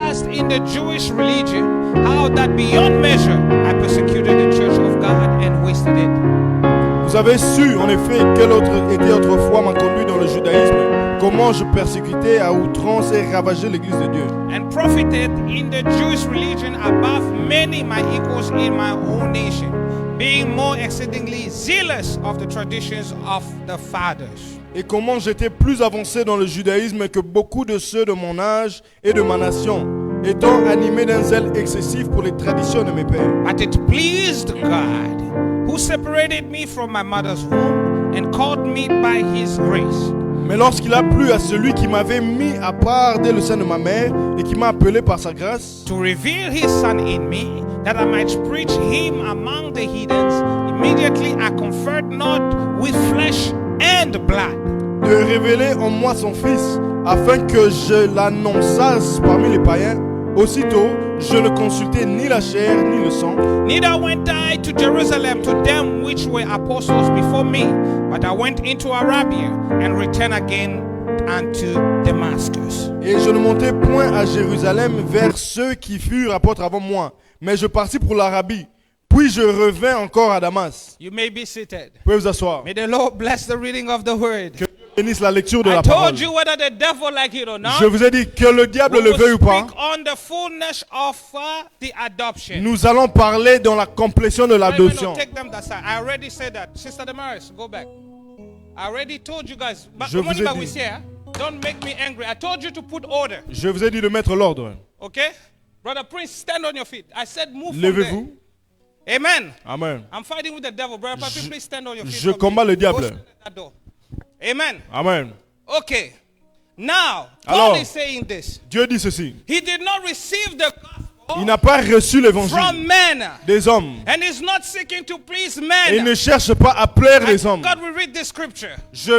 past in the Jewish religion, how that beyond measure I persecuted the church of God and wasted it. Vous avez su, en effet, quelle autre était autrefois ma conduite dans le judaïsme, comment je persécutais à outrance et ravageais l'église de Dieu. And profited in the Jewish religion above many my equals in my own nation, being more exceedingly zealous of the traditions of the fathers. Et comment j'étais plus avancé dans le judaïsme que beaucoup de ceux de mon âge et de ma nation, étant animé d'un zèle excessif pour les traditions de mes pères. But it pleased God, who separated me from my mother's womb and called me by his grace. Mais lorsqu'il a plu à celui qui m'avait mis à part dès le sein de ma mère et qui m'a appelé par sa grâce, to reveal his son in me, that I might preach him among the heathens, immediately I conferred not with flesh and blood. de révéler en moi son fils, afin que je l'annonçasse parmi les païens, aussitôt je ne consultai ni la chair ni le sang. Neither went I to Jerusalem to them which were apostles before me, but I went into Arabia and returned again unto Damascus. Et je ne montai point à Jérusalem vers ceux qui furent apôtres avant moi, mais je partis pour l'Arabie. Puis je revins encore à Damas. You may be seated. Vous pouvez vous asseoir. May the Lord bless the reading of the word. Que Dieu bénisse la lecture de I la told parole. you whether the devil like it or not. Je vous ai dit que le diable We le will veuille ou pas, speak on the fullness of the adoption. nous allons parler dans la complétion de Wait, wait, l'adoption. no, take them that side. I already said that. Sister Damaris, go back. I already told you guys. But Je vous ai we dit. here, don't make me angry. I told you to put order. Je vous ai dit de mettre l'ordre. Okay? Brother Prince, stand on your feet. I said move from Levez-vous. there. Amen. Amen. I'm fighting with the devil. Brother Papi, please stand on your feet. Je for me. combats le diable. Go stand at that door. Amen. Amen. Okay. Now, Alors, Paul is saying this. Dieu dit ceci. He did not receive the Il gospel n'a pas reçu l'évangile from men. des hommes. And is not seeking to please Et il men. ne cherche pas à plaire les hommes. God will read this scripture. Je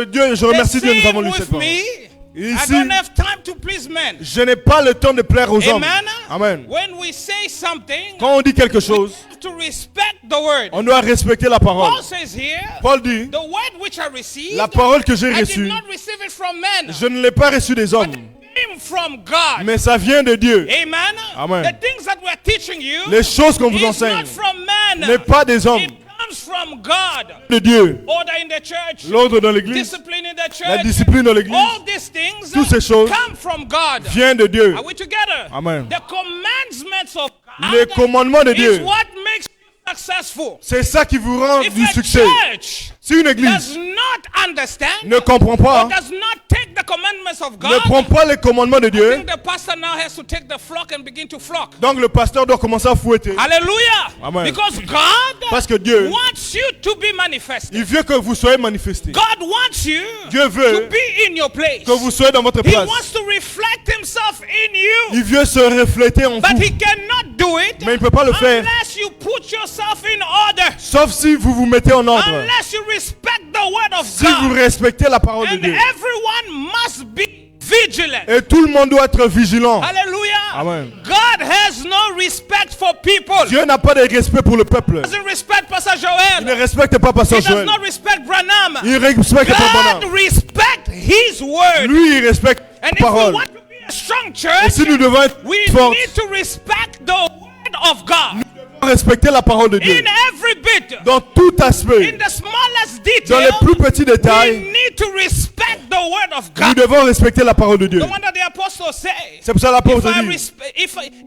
remercie Dieu, nous avons lu With cette parole. me, I Ici, don't have time to please men. je n'ai pas le temps de plaire aux hommes. Amen. Amen. When we say something, Quand on dit quelque we chose, have to respect the word. on doit respecter la parole. Paul says here, Paul dit, the word which I received, la parole que j'ai I did reçue, not receive it from men, je ne l'ai pas reçue des but hommes, it came from God. mais ça vient de Dieu. Amen. Amen. The things that we're teaching you Les choses qu'on vous is enseigne not from men. n'est pas des hommes, It comes from God. de Dieu. Order in the church, L'ordre dans l'église, discipline in the la church, discipline dans l'église, all these things toutes ces choses come from God. vient de Dieu. Are we together? Amen. The commandments of Les God commandements de is Dieu, what makes you successful. c'est ça qui vous rend If du a succès. church Si une does église not understand ne comprend or pas, does not take the commandments of ne God, prend pas les commandements de I Dieu, think the pastor now has to take the flock and begin to flock. donc le pasteur doit commencer à fouetter. Hallelujah. Amen. Because God Parce que Dieu, wants you to be manifested. il veut que vous soyez manifestés. God wants you Dieu veut to be in your place. que vous soyez dans votre He place. wants to reflect himself in you. Il veut se refléter en But vous. he cannot do it Mais il ne peut pas le faire, unless you put yourself in order. sauf si vous vous mettez en ordre. Unless you respect the word of Si vous God. respectez la parole de And Dieu. everyone must be vigilant. Et tout le monde doit être vigilant. Hallelujah. Amen. God has no respect for people. Dieu n'a pas de respect pour le peuple. He doesn't respect Pastor Il ne Joel. respecte pas Pasteur He does Joël. not respect Branham. Il respecte pas God Branham. respect his word. Lui, il respecte And la if we parole. want to be a strong Et church, si nous devons être we forts, need to respect the word of God. respecter la parole de Dieu. In every bit, Dans tout aspect, in the smallest dans les detail, plus petits we détails, need to respect the word of nous God. devons respecter la parole de Dieu. No wonder the apostles say, C'est pour ça l'apôtre dit,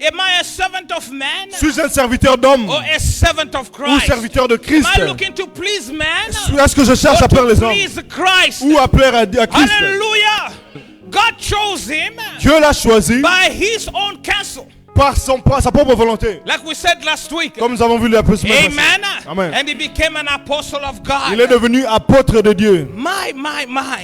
am I a servant of man suis-je un serviteur d'homme or a servant of ou Christ? serviteur de Christ? Am I looking to please man Est-ce que je cherche à or plaire to les hommes please Christ? ou à plaire à Christ? Hallelujah. God chose him Dieu l'a choisi by his own counsel. par sa propre volonté. Like we said last week. Comme nous avons vu la semaine Amen. passée. Amen. And he became an apostle of God. Il est devenu apôtre de Dieu. My.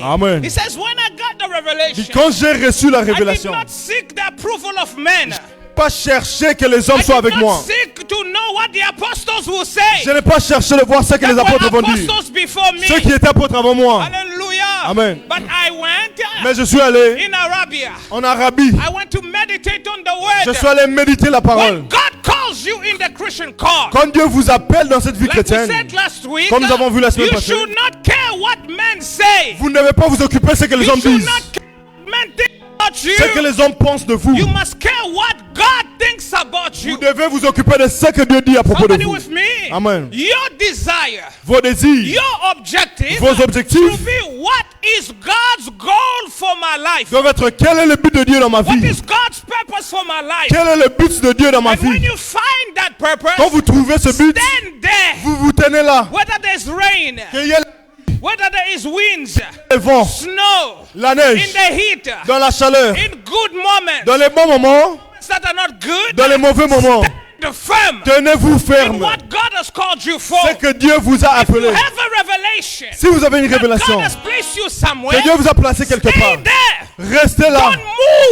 Amen. He says, when I got the revelation, Quand j'ai reçu la I did révélation, not seek the approval of men. pas chercher que les hommes I soient did avec not moi. seek to know what the apostles will say. Je n'ai pas cherché de voir ce que That les were apôtres vont dire. apostles before me. Ceux qui étaient apôtres avant moi. Hallelujah. Amen. But I went Mais je suis allé in Arabia. en Arabie. I went to meditate on the word. Je suis allé méditer la parole. When God calls you in the Christian call, Quand Dieu vous appelle dans cette vie like we chrétienne, said last week, comme nous avons vu la semaine you passée, should not care what men say. vous ne devez pas vous occuper de ce que les You hommes should disent, not care what men think about you. ce que les hommes pensent de vous. You must care what devez vous occuper de ce que Dieu dit à propos de Somebody vous. with me. Amen. Your desire, Vos désirs, your objective vos objectifs to be what is God's goal for my life? doivent être quel est le but de Dieu dans ma What vie? is God's purpose for my life? Quel est le but de Dieu dans ma And when vie? you find that purpose, Quand vous trouvez ce but, stand there. vous vous tenez là. Whether there's rain, Qu'il y ait whether there is winds, le vent, snow, la in neige, the heat, dans la chaleur, in good moments dans les bons moments, that are not good, dans les mauvais moments. stand firm Tenez-vous in ferme. what God has called you for. C'est que Dieu vous a You appelé. have a revelation. Si vous avez une that révélation, God has placed you somewhere. que Dieu vous a placé quelque Stay part, there. restez là. Don't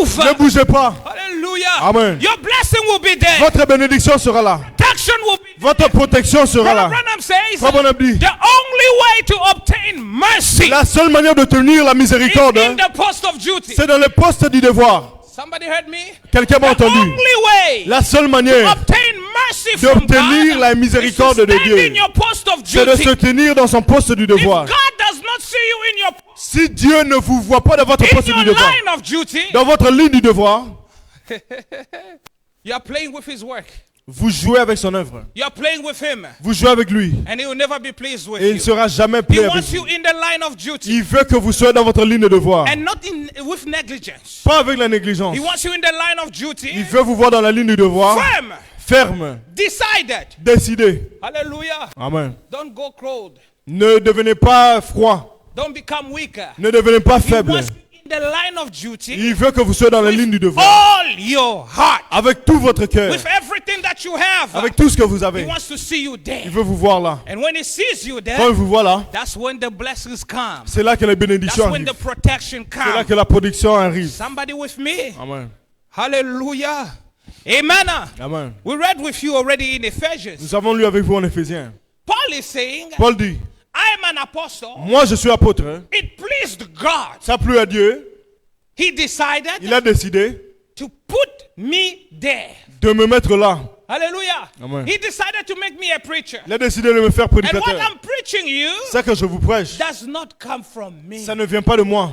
move. Ne bougez pas. Hallelujah. Amen. Your blessing will be there. Votre bénédiction sera là. Protection will be there. Votre protection sera Brother là. Branham says Frère Branham dit, the only way to obtain mercy la seule manière de tenir la is miséricorde, in the post of duty. c'est dans le poste du devoir. Somebody heard me? Quelqu'un m'a The entendu. only way La seule to manière obtain mercy from d'obtenir God la is to miséricorde de stand Dieu, in your post of c'est de duty. se tenir dans son poste du If devoir. God does not see you in your Si Dieu ne vous voit pas dans votre poste your du devoir, line of duty, dans votre ligne du devoir, you are playing with his work. vous jouez avec son œuvre. You are playing with him, Vous jouez avec lui. and he will never be pleased with Et il ne you. sera jamais He plein avec wants vous. you in the line of duty, Il veut que vous soyez dans votre ligne de devoir. and not with negligence. Pas avec la négligence. He wants you in the line of duty, Il veut vous voir dans la ligne du devoir. firm, Ferme. decided. Décidé. Hallelujah. Amen. Don't go cold. Ne devenez pas froid. Don't become weaker. Ne devenez pas He faible. wants you in the line of duty Il veut que vous soyez dans la ligne du devoir. all your heart, Avec tout votre cœur. with everything that you have. Avec tout ce que vous He avez. wants to see you Il there. veut vous voir là. And when he sees you Quand there, il vous voit là, that's when the blessings come. c'est là que les That's bénédictions when the arrivent. protection C'est là comes. que la production arrive. Somebody with me? Amen. Hallelujah. Amen. Amen. We read with you already in Ephesians. Nous avons lu avec vous en Éphésiens. Paul is saying, Paul dit, I am an apostle. moi je suis apôtre. It pleased God. Ça a plu à Dieu. He decided Il a décidé to put me there. de me mettre là. Hallelujah. Amen. He decided to make me a preacher. Il a décidé de me faire And what prédicateur. I'm preaching you Ça que je vous prêche, does not come from me. ça ne vient pas de moi.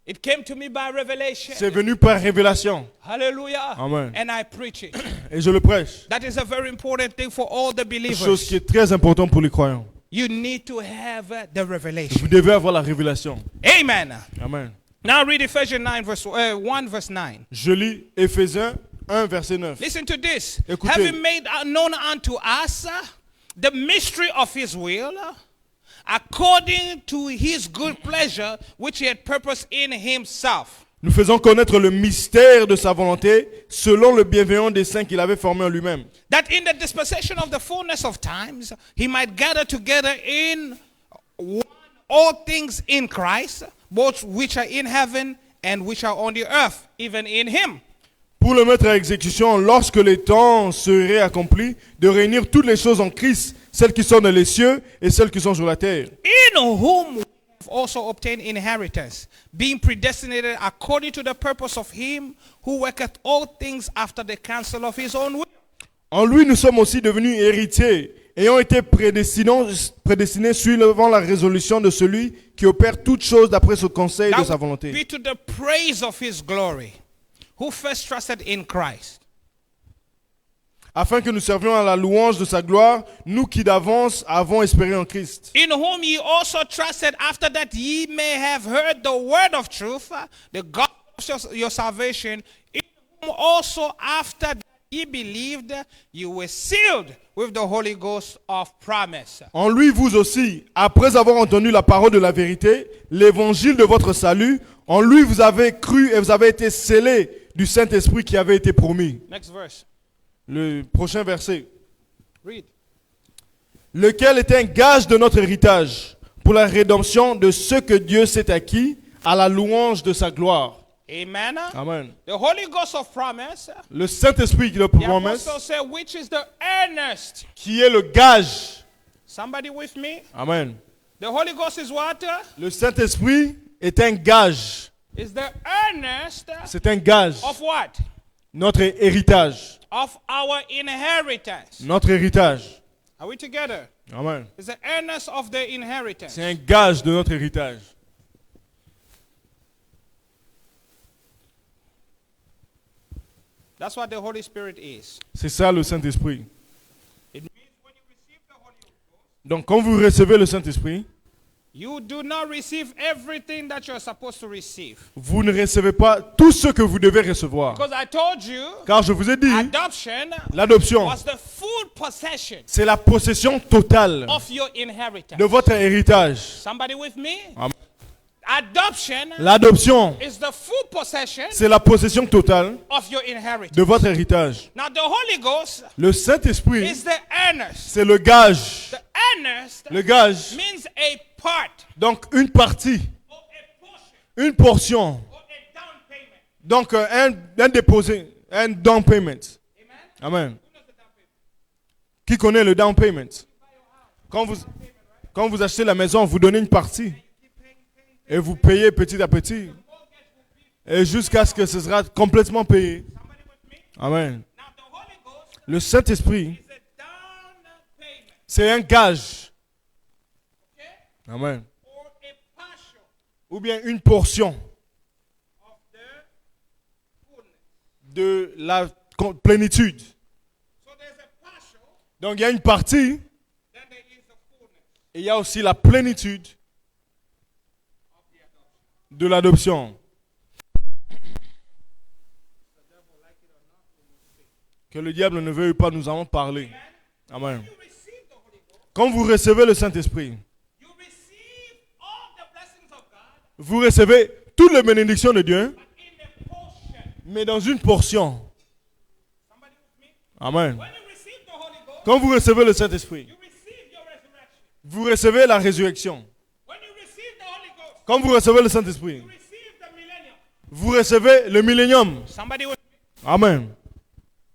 It came to me by revelation. C'est venu par révélation. Hallelujah. Amen. And I preach it. Et je le prêche. That is a very important thing for all the Une chose qui believers. est très importante pour les croyants. You need to have the revelation. Vous devez avoir la révélation. Amen. Amen. Now read Ephesians 9 verse 1 verse 9. Je lis Éphésiens 1 verset 9. Listen to this. Écoutez. Having made known unto us the mystery of his will, according to his good pleasure, which he had purposed in himself. Nous faisons connaître le mystère de sa volonté selon le bienveillant dessein qu'il avait formé en lui-même. That in the dispensation of the fullness of times, he might gather together in one all things in Christ, both which are in heaven and which are on the earth, even in him. Pour le mettre à exécution lorsque les temps seraient accomplis, de réunir toutes les choses en Christ, celles qui sont dans les cieux et celles qui sont sur la terre. In whom we have also obtained inheritance, being predestinated according to the purpose of him who worketh all things after the counsel of his own will. En lui, nous sommes aussi devenus héritiers, ayant été prédestinés suivant la résolution de celui qui opère toutes choses d'après ce conseil de sa That volonté. be to the praise of his glory, who first trusted in Christ. Afin que nous servions à la louange de sa gloire, nous qui d'avance avons espéré en Christ. In whom ye also trusted, after that ye may have heard the word of truth, the God of your salvation, in whom also after that ye believed, you were sealed with the Holy Ghost of promise. En lui, vous aussi, après avoir entendu la parole de la vérité, l'évangile de votre salut, en lui vous avez cru et vous avez été scellés du Saint-Esprit qui avait été promis. Next verse. Le prochain verset. Read. Lequel est un gage de notre héritage pour la rédemption de ce que Dieu s'est acquis à la louange de sa gloire. Amen. Amen. The Holy Ghost of promise. Le Saint-Esprit qui le The promesse, apostle said, which is the earnest. qui est le gage. Somebody with me? Amen. The Holy Ghost is what? Le Saint-Esprit est un gage. Is the earnest C'est un gage. of what? Notre héritage. Of our inheritance. Notre héritage. Are we together? Amen. It's the earnest of the inheritance. C'est un gage de notre héritage. That's what the Holy Spirit is. C'est ça le Saint-Esprit. It means when you receive the Holy Ghost, Donc quand vous recevez le Saint-Esprit, you do not receive everything that you're supposed to receive. vous ne recevez pas tout ce que vous devez recevoir. Because I told you, Car je vous ai dit, adoption l'adoption, was the full possession c'est la possession totale of your inheritance. de votre héritage. Somebody with me? Amen. Adoption L'adoption, is the full possession c'est la possession totale of your inheritance. de votre héritage. Now the Holy Ghost Le Saint-Esprit, is the earnest. c'est le gage. The earnest Le gage, means a part donc une partie, or a portion une portion. or a down payment. Donc un déposé, un down payment. Amen? Amen. Who knows the down payment? Qui connaît le down payment? Quand vous achetez la maison, vous donnez une partie. Et vous payez petit à petit. Et jusqu'à ce que ce sera complètement payé. Somebody with me? Amen. Now the Holy Ghost Le Saint-Esprit, is a down payment. c'est un gage. Okay? Amen. Or a partial Ou bien une portion of the fullness. de la plénitude. So there's a partial, Donc il y a une partie then there is the fullness et il y a aussi la plénitude of the adoption. de l'adoption. Que le diable ne veuille pas, nous allons parler. Amen. You receive the Holy Ghost, Quand vous recevez le Saint-Esprit, you receive all the blessings of God, vous recevez toutes les bénédictions de Dieu, but in a portion. mais dans une portion. Somebody with me? Amen. When you receive the Holy Ghost, Quand vous recevez le Saint-Esprit, you receive your resurrection. vous recevez la résurrection. When you receive the Holy Ghost, Quand vous recevez le Saint-Esprit, you receive the millennium. vous recevez le millénium. Somebody with me? Amen.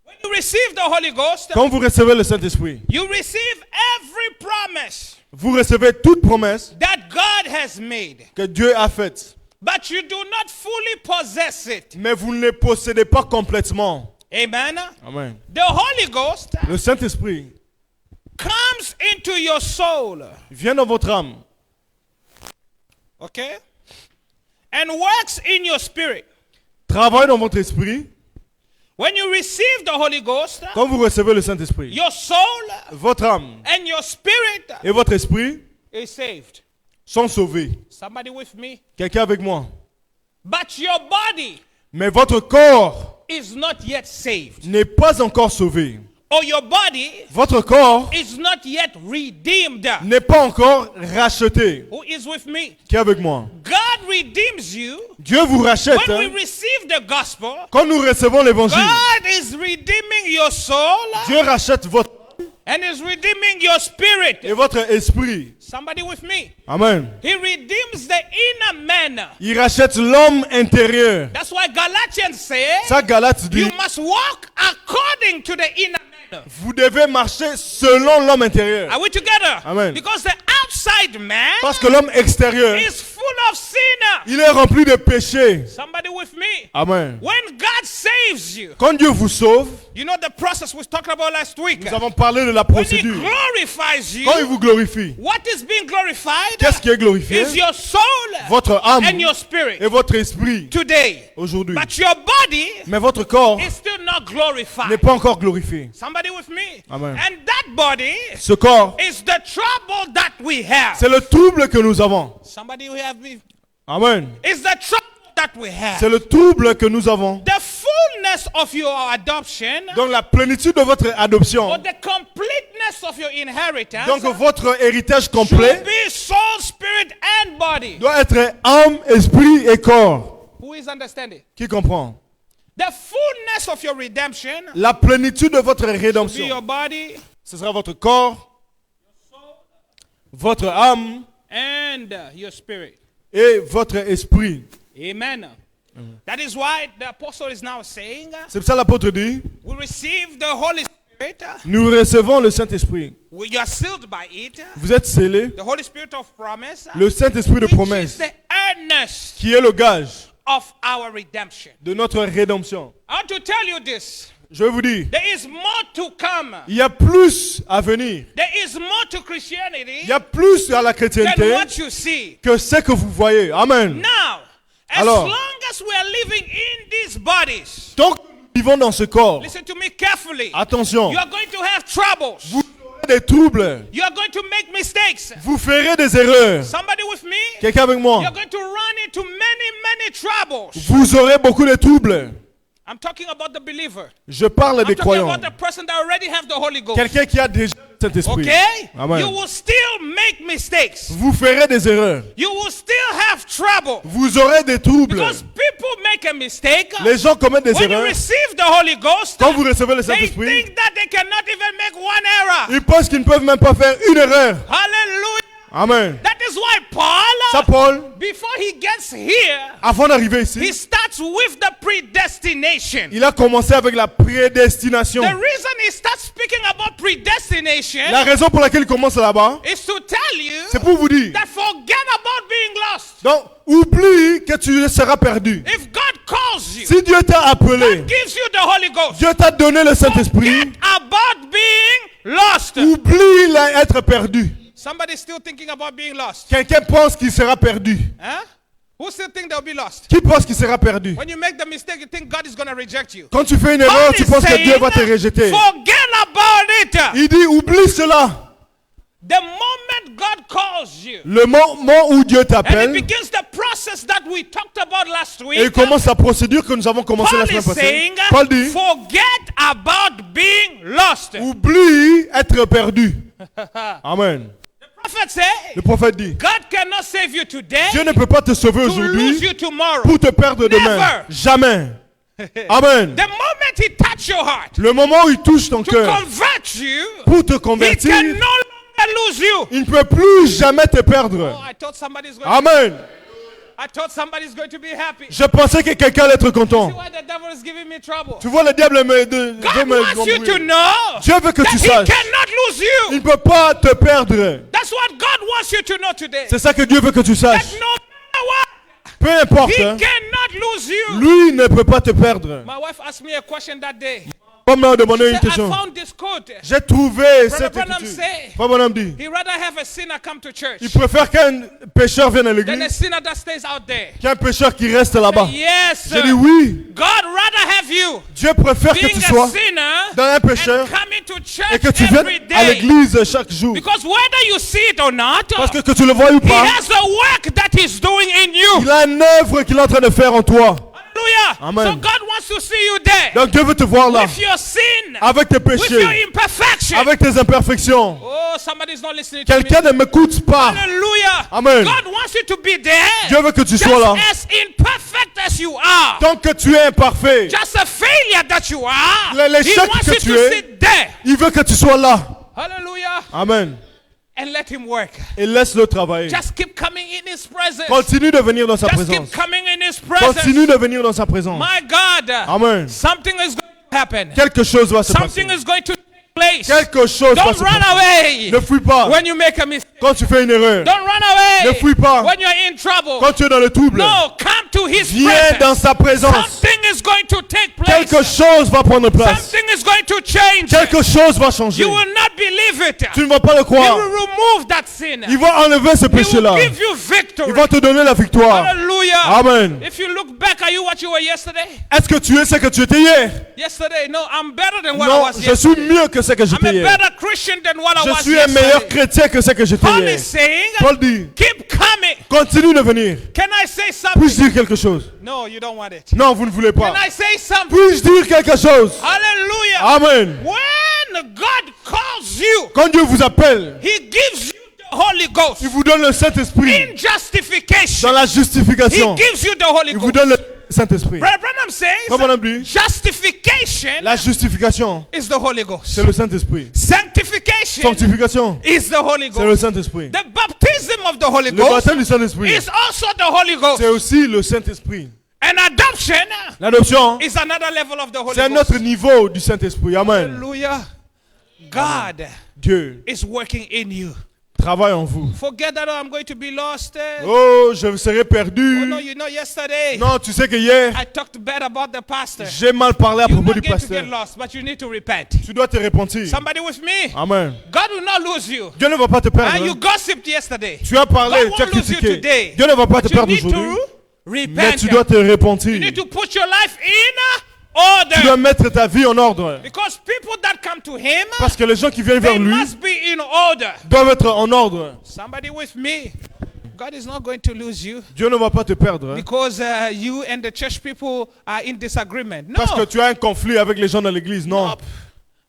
When you receive the Holy Ghost, Quand vous recevez le Saint-Esprit, you receive every promise vous recevez toute promesse that God has made, que Dieu a faite. but you do not fully possess it. Mais vous ne les possédez pas complètement. Amen. Amen. The Holy Ghost Le Saint-Esprit comes into your soul, vient dans votre âme okay, and works in your spirit. travaille dans votre esprit. When you receive the Holy Ghost, Quand vous recevez le Saint-Esprit, your soul votre âme and your spirit et votre esprit is saved. sont sauvés. Somebody with me? Quelqu'un avec moi. But your body Mais votre corps is not yet saved. n'est pas encore sauvé. Or your body Votre corps is not yet redeemed. n'est pas encore racheté. Who is with me? Qui est avec moi? God redeems you Dieu vous rachète. when we Hein? receive the gospel. Quand nous recevons l'évangile, God is redeeming your soul Dieu rachète votre and is redeeming your spirit. et votre esprit. Somebody with me? Amen. He redeems the inner man. Il rachète l'homme intérieur. That's why Galatians say Ça, Galates dit, you must walk according to the inner man. vous devez marcher selon l'homme intérieur. Are we together? Amen. Because the outside man Parce que l'homme extérieur, is full of sin. il est rempli de péchés. Somebody with me? Amen. When God saves you, Quand Dieu vous sauve, you know the process we talked about last week. nous avons parlé de la When He procédure. glorifies you, Quand il vous glorifie, what is being glorified qu'est-ce qui est glorifié? is your soul Votre âme and your spirit et votre esprit today. aujourd'hui. But your body Mais votre corps is still not n'est glorified. pas encore glorifié. Somebody with me? Amen. And that body Ce corps, is the trouble that we have. c'est le trouble que nous avons. Somebody who have me? Amen. Is the trouble that we have. C'est le trouble que nous avons. The fullness of your adoption, Donc la plénitude de votre or adoption, the completeness of your inheritance, donc votre héritage should complet, be soul, spirit, and body. doit être âme, esprit et corps. Who is understanding? Qui comprend? The fullness of your redemption La plénitude de votre be your rédemption, body ce sera votre corps, votre âme and your spirit. et votre esprit. Amen. That is why the apostle is now saying, C'est pour ça l'apôtre dit, we receive the Holy Spirit. nous recevons le Saint-Esprit. You are sealed by it. Vous êtes scellés. The Holy Spirit of promise, Le Saint-Esprit de which is promesse, the earnest qui est le gage of our redemption. de notre rédemption. I want to tell you this. Je vous dis, There is more to come. il y a plus à venir. There is more to Christianity Il y a plus à la than chrétienté what you see. que ce que vous voyez. Amen. Now, as Alors, long as we are living in these bodies, donc, nous vivons dans ce corps. Listen to me carefully. Attention, You are going to have troubles. vous aurez des troubles. You are going to make mistakes. Vous ferez des erreurs. Somebody with me? Quelqu'un avec moi? You're going to run into many troubles. Vous aurez beaucoup de troubles. I'm talking about the believer. Je parle I'm des talking croyants. about the person that already have the Holy Ghost. Quelqu'un qui a déjà le Saint-Esprit. Okay? Amen. You will still make mistakes. Vous ferez des erreurs. You will still have trouble. Vous aurez des troubles. Because people make a mistake. Les gens commettent des When you erreurs. receive the Holy Ghost, Quand vous recevez le they Saint-Esprit, think that they cannot even make one error. ils pensent qu'ils ne peuvent même pas faire une erreur. Hallelujah. Amen. That is why Ça, Paul, Paul, before he gets here, avant d'arriver he ici, starts with the predestination. il a commencé avec la prédestination. The reason he starts speaking about predestination La raison pour laquelle il commence là-bas, is to tell you c'est pour vous dire. that forget about being lost. Donc, oublie que tu seras perdu. If God calls you, Si Dieu t'a appelé, God gives you the Holy Ghost. Dieu t'a donné le Saint-Esprit, Forget about being lost. oublie être perdu. Somebody still thinking about being lost. Quelqu'un pense qu'il sera perdu. Huh? Who still think they'll be lost? Qui pense qu'il sera perdu? When you make the mistake, you think God is going to reject you. Quand tu fais une erreur, God tu is penses que saying, Dieu va te rejeter. forget about it. Il dit, oublie cela. The moment God calls you, Le moment où Dieu and it t'appelle, begins the process that we talked about last et il week, commence la procédure que nous avons commencé la Paul semaine is passée. saying, Paul dit, forget about being lost. oublie être perdu. Amen. The prophet said, Le prophète dit, God cannot save you today Dieu ne peut pas te sauver to lose aujourd'hui you tomorrow. pour te perdre demain. Never. Jamais. Amen. The moment he touches your heart Le moment où il touche ton to cœur convert you, pour te he convertir, can no longer lose you. il ne peut plus jamais te Oh, perdre. I thought somebody's going. Amen. I thought somebody's going to be happy. Je pensais que quelqu'un allait être See content. why the devil is giving me trouble. Tu vois, le diable veut God wants you to m'embrouiller. know Dieu veut que that tu he saches. cannot lose Il you. ne peut pas te perdre. That's what God wants you to know today. C'est ça que Dieu veut que tu That saches. no matter what, Peu importe, he hein, cannot lose you. lui ne peut pas te perdre. My wife asked me a question that day. Comme m'a demandé une She said, I question. found this quote. J'ai trouvé cette Branham écriture. say- Frère Branham dit, He rather have a sinner come to church il préfère qu'un pécheur vienne à than a l'église sinner that stays out there. qu'un pécheur qui reste là-bas. Yes, J'ai dit sir. oui. God rather have you Dieu préfère que being tu a sois sinner dans un pécheur and coming to et que church tu viennes every à day. l'église chaque jour. Because whether you see it or not, Parce que tu le vois ou he pas, has a work that he's doing in you. il a une œuvre qu'il est en train de faire en toi. Hallelujah. Amen. So God wants to see you there. Donc Dieu veut te voir là, With your sin, avec tes with your péchés, imperfection. avec tes imperfections. Oh, somebody's not listening to me. Quelqu'un ne m'écoute pas. Hallelujah. Amen. God wants you to be there. Dieu veut que tu Just sois là. as imperfect as you are. Tant que tu es imparfait, Just a failure that you are. L'échec He wants que you tu to es. sit there. il veut que tu sois là. Hallelujah. Amen. And let him work. Et laisse-le travailler. Just keep coming in his presence. Continue de venir dans sa Just présence. keep coming in his presence. Continue de venir dans sa présence. My God. Amen. Something is going to happen. Quelque chose va se passer. Something is going to take place. Quelque chose va Don't se run passer. away Ne fuis pas. when you make a mistake. Quand tu fais une erreur, Don't run away Ne fuis pas. when you're in trouble. quand tu es dans le trouble, No, come to his viens dans presence. sa présence. Something is going to take place. Quelque chose va prendre place. Something is going to change. Quelque chose va changer. You will not believe it. Tu ne vas pas le He croire. will remove that sin. Il va enlever ce He will péché-là. give you victory. Il va te donner la victoire. Hallelujah. Amen. If you look back, are you what you were yesterday? Est-ce que tu es ce que tu étais hier? Yesterday, no, I'm better than what I Non, was je yesterday. suis mieux que ce que I'm j'étais a hier. better Christian than what I Je was suis un meilleur yesterday. chrétien que ce que j'étais Paul hier. is saying, Paul dit, keep coming. continue de venir. Can I say Puis-je something? dire quelque chose? No, you don't want it. Non, vous ne voulez pas. Can I say something? Puis-je dire quelque chose? Hallelujah. Amen. When God calls you, Quand Dieu vous appelle, He gives you the Holy Ghost. il vous donne le Saint-Esprit. In justification, Dans la He justification, gives you the Holy il vous Ghost. donne le Saint-Esprit. Brother Branham says, Comme on a dit, justification la justification, is the Holy Ghost. c'est le Saint-Esprit. Sanctification Sanctification, is the Holy c'est le Ghost. Saint-Esprit. The baptism of the Holy Le Ghost baptême du Saint-Esprit, is also the Holy Ghost. c'est aussi le Saint-Esprit. And adoption L'adoption, is another level of the Holy c'est un Ghost. autre niveau du Saint-Esprit. Amen. Hallelujah. God Dieu is working in you. travaille en vous. Forget that I'm going to be lost. Oh, je serai perdu. Oh no, you know, yesterday Non, tu sais que hier, I talked bad about the pastor. j'ai mal parlé à You're propos not du going to pasteur. get lost, but you need to repent. Tu dois te repentir. Somebody with me? Amen. God will not lose you. Dieu ne va pas te perdre. And you hein. gossiped yesterday. Tu as parlé, God tu as won't lose you critiqué. today. Dieu ne va pas te But you perdre need aujourd'hui. to Mais repent. tu dois te You repentir. need to put your life in Tu dois order. mettre ta vie en ordre. Because people that come to him, Parce que les gens qui viennent they vers lui must be in order. doivent être en ordre. Somebody with me. God is not going to lose you Dieu ne va pas te perdre. because you and the church people are in disagreement. No. Parce que tu as un conflit avec les gens dans l'église. Non. Nope.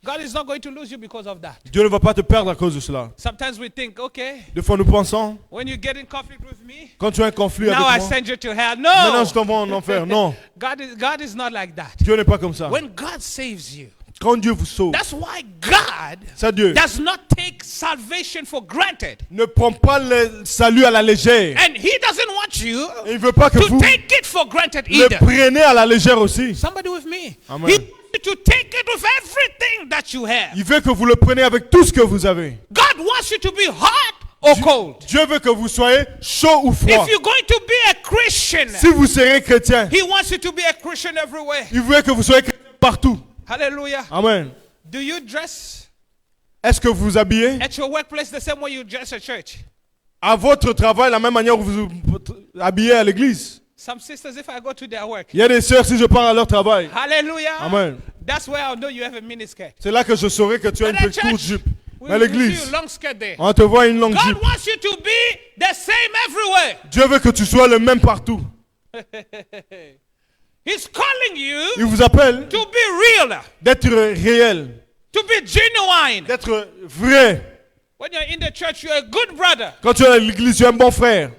God is not going to lose you because of that. Dieu ne va pas te perdre à cause de cela. Sometimes we think, okay, Des fois, nous pensons, when you get in conflict with me, quand tu as un conflit now I avec moi, send you to hell. maintenant No. je t'envoie en enfer. Non. God is not like that. Dieu n'est pas comme ça. When God saves you, Quand Dieu vous sauve, that's why God c'est Dieu. does not take salvation for granted. Ne prends pas le salut à la légère. And he doesn't want you Et il ne veut pas que to vous take it for granted le either. prenez à la légère aussi. Somebody with me. Amen. He wants you to take it with everything that you have. Il veut que vous le preniez avec tout ce que vous avez. God wants you to be hot or cold. Dieu veut que vous soyez chaud ou froid. If you're going to be a Christian, Si vous serez chrétien, he wants you to be a Christian everywhere. il veut que vous soyez chrétien partout. Hallelujah. Amen. Do you dress Est-ce que vous vous habillez at your workplace the same way you dress at church? à votre travail la même manière que vous vous habillez à l'église? Some sisters, if I go to their work, Il y a des sœurs, si je pars à leur travail, hallelujah. Amen. That's where I'll know you have a miniskirt. c'est là que je saurai que tu as une But at petite courte church, jupe. we Mais à will see l'église, you long skirt there. on te voit une longue God jupe. wants you to be the same everywhere. Dieu veut que tu sois le même partout. He's calling you Il vous appelle to be real, d'être réel, to be genuine. d'être vrai. When you're in the church, you're a good brother. Quand tu es à l'église, tu es un bon frère.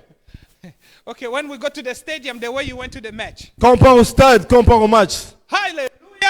Okay, when we go to the stadium, the way you went to the match. Quand on part au stade, quand on part au match. Hallelujah.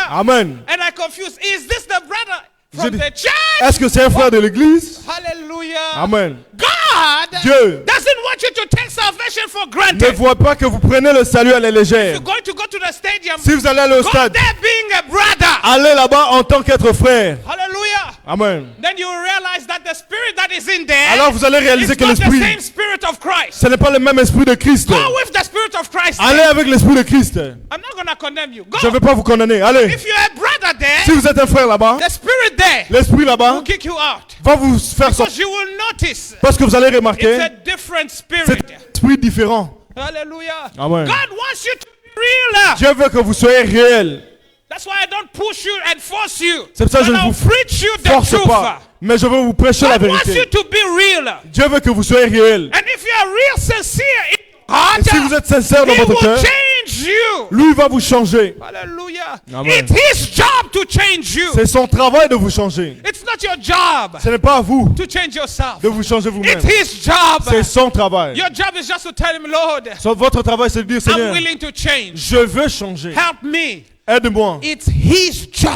Amen. And I confuse, is this the brother Je from dis, the church? est-ce que c'est un frère de l'église? Hallelujah. Amen. God Dieu doesn't want you to take salvation for ne granted. voit pas que vous prenez le salut à la légère. You're going to go to the stadium. Si vous allez aller au Go stade, there being a brother. allez là-bas en tant qu'être frère. Hallelujah. Amen. Then you will realize that the spirit that is in there Alors vous allez réaliser is que not the l'esprit, same spirit of Christ. ce n'est pas le même esprit de Christ. Go with the spirit of Christ. Allez avec l'esprit de Christ. I'm not going to condemn you. Go. Je ne vais pas vous condamner. Allez. If you're a brother there, Si vous êtes un frère là-bas, the spirit there l'esprit là-bas will kick you out. va vous faire sortir. Because you will notice Parce que vous allez it's a remarquer, different c'est spirit. un esprit différent. Hallelujah. Amen. God wants you to be real. Dieu veut que vous soyez réel. That's why I don't push you and force you. C'est pour ça que je But ne I'll vous preach you the force truth. pas. Mais je veux vous prêcher la God wants you vérité. to be real. Dieu veut que vous soyez réel. And if you are real sincere in your Et si vous heart, êtes sincère dans He votre will cœur, change you. lui va vous changer. Hallelujah. Amen. It's His job to change you. C'est son travail de vous changer. It's not your job Ce n'est pas à vous to change yourself. de vous changer vous-même. It's His job. C'est son travail. Your job is just to tell Him, Lord, Votre travail, c'est de dire, I'm Seigneur, willing to change. je veux changer. Help me. Aide-moi. It's His job.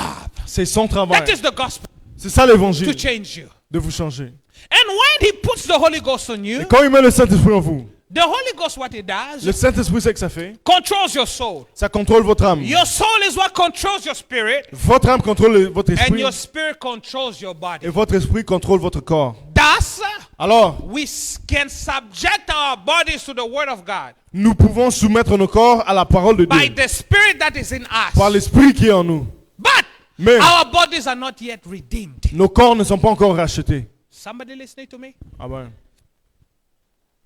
C'est son travail. That is the gospel, C'est ça to l'évangile, change you. de vous changer. And when He puts the Holy Ghost on Et you, quand il met le Saint-Esprit en vous, the Holy Ghost, what it le does, Saint-Esprit, c'est que ça fait, controls your soul. ça contrôle votre âme. Your soul is what controls your spirit, Votre âme contrôle votre and esprit. your spirit controls your body. Et votre esprit contrôle votre corps. Thus, Alors, we can subject our bodies to the Word of God nous pouvons soumettre nos corps à la parole de by Dieu. the Spirit that is in Par us. l'esprit qui est en nous. But Mais our bodies are not yet redeemed. nos corps ne sont pas encore rachetés. Somebody listening to me? Amen.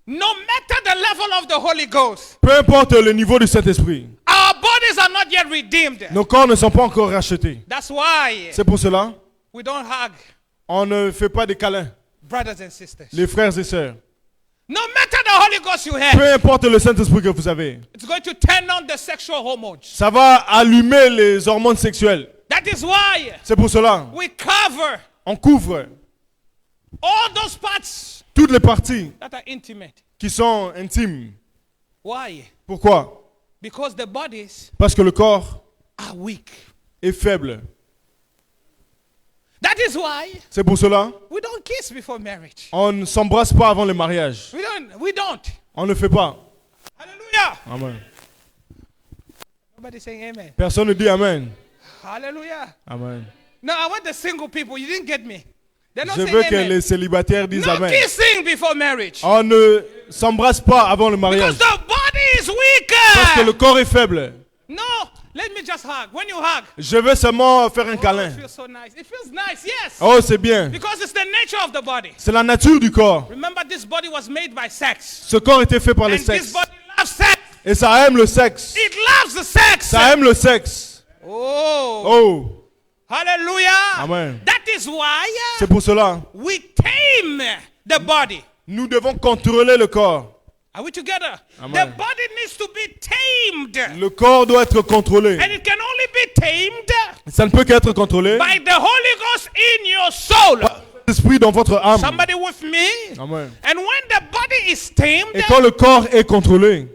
No matter the level of the Holy Ghost, Peu importe le niveau du Saint-Esprit, our bodies are not yet redeemed. nos corps ne sont pas encore rachetés. That's why C'est pour cela, we don't hug on ne fait pas des câlins, brothers and sisters. les frères et sœurs. No matter the Holy Ghost you have, Peu importe le Saint-Esprit que vous avez, it's going to turn on the sexual hormones. ça va allumer les hormones sexuelles. That is why C'est pour cela, we cover on couvre all those parts toutes les parties that are intimate. qui sont intimes. Why? Pourquoi? Because the bodies Parce que le corps are weak. est faible. That is why C'est pour cela, we don't kiss before marriage. on ne s'embrasse pas avant le mariage. We don't. On ne le fait pas. Hallelujah. Amen. Nobody saying amen. Personne ne dit Amen. Hallelujah. Amen. No, I want the single people. You didn't get me. They're not Je saying veux que amen. les célibataires disent No Amen. kissing before marriage. On ne s'embrasse pas avant le mariage. Because the body is Parce que le weaker. corps est faible. No, let me just hug. When you hug, Je veux seulement faire un oh, câlin. it feels so nice. It feels nice, yes. Oh, c'est bien. Because it's the nature of the body. C'est la nature du corps. Remember, this body was made by sex. Ce corps était fait par le And this sexe. body loves sex. Et ça aime le sexe. It loves the sex. Ça aime le sexe. Oh. Oh, Hallelujah. Amen. That is why c'est pour cela, we tame the body. nous devons contrôler le corps. Are we together? Amen. The body needs to be tamed. Le corps doit être contrôlé. And it can only be tamed Ça ne peut qu'être contrôlé by the Holy Ghost in your soul. l'esprit dans votre âme. Somebody with me? Amen. And when the body is tamed, Et quand le corps est contrôlé,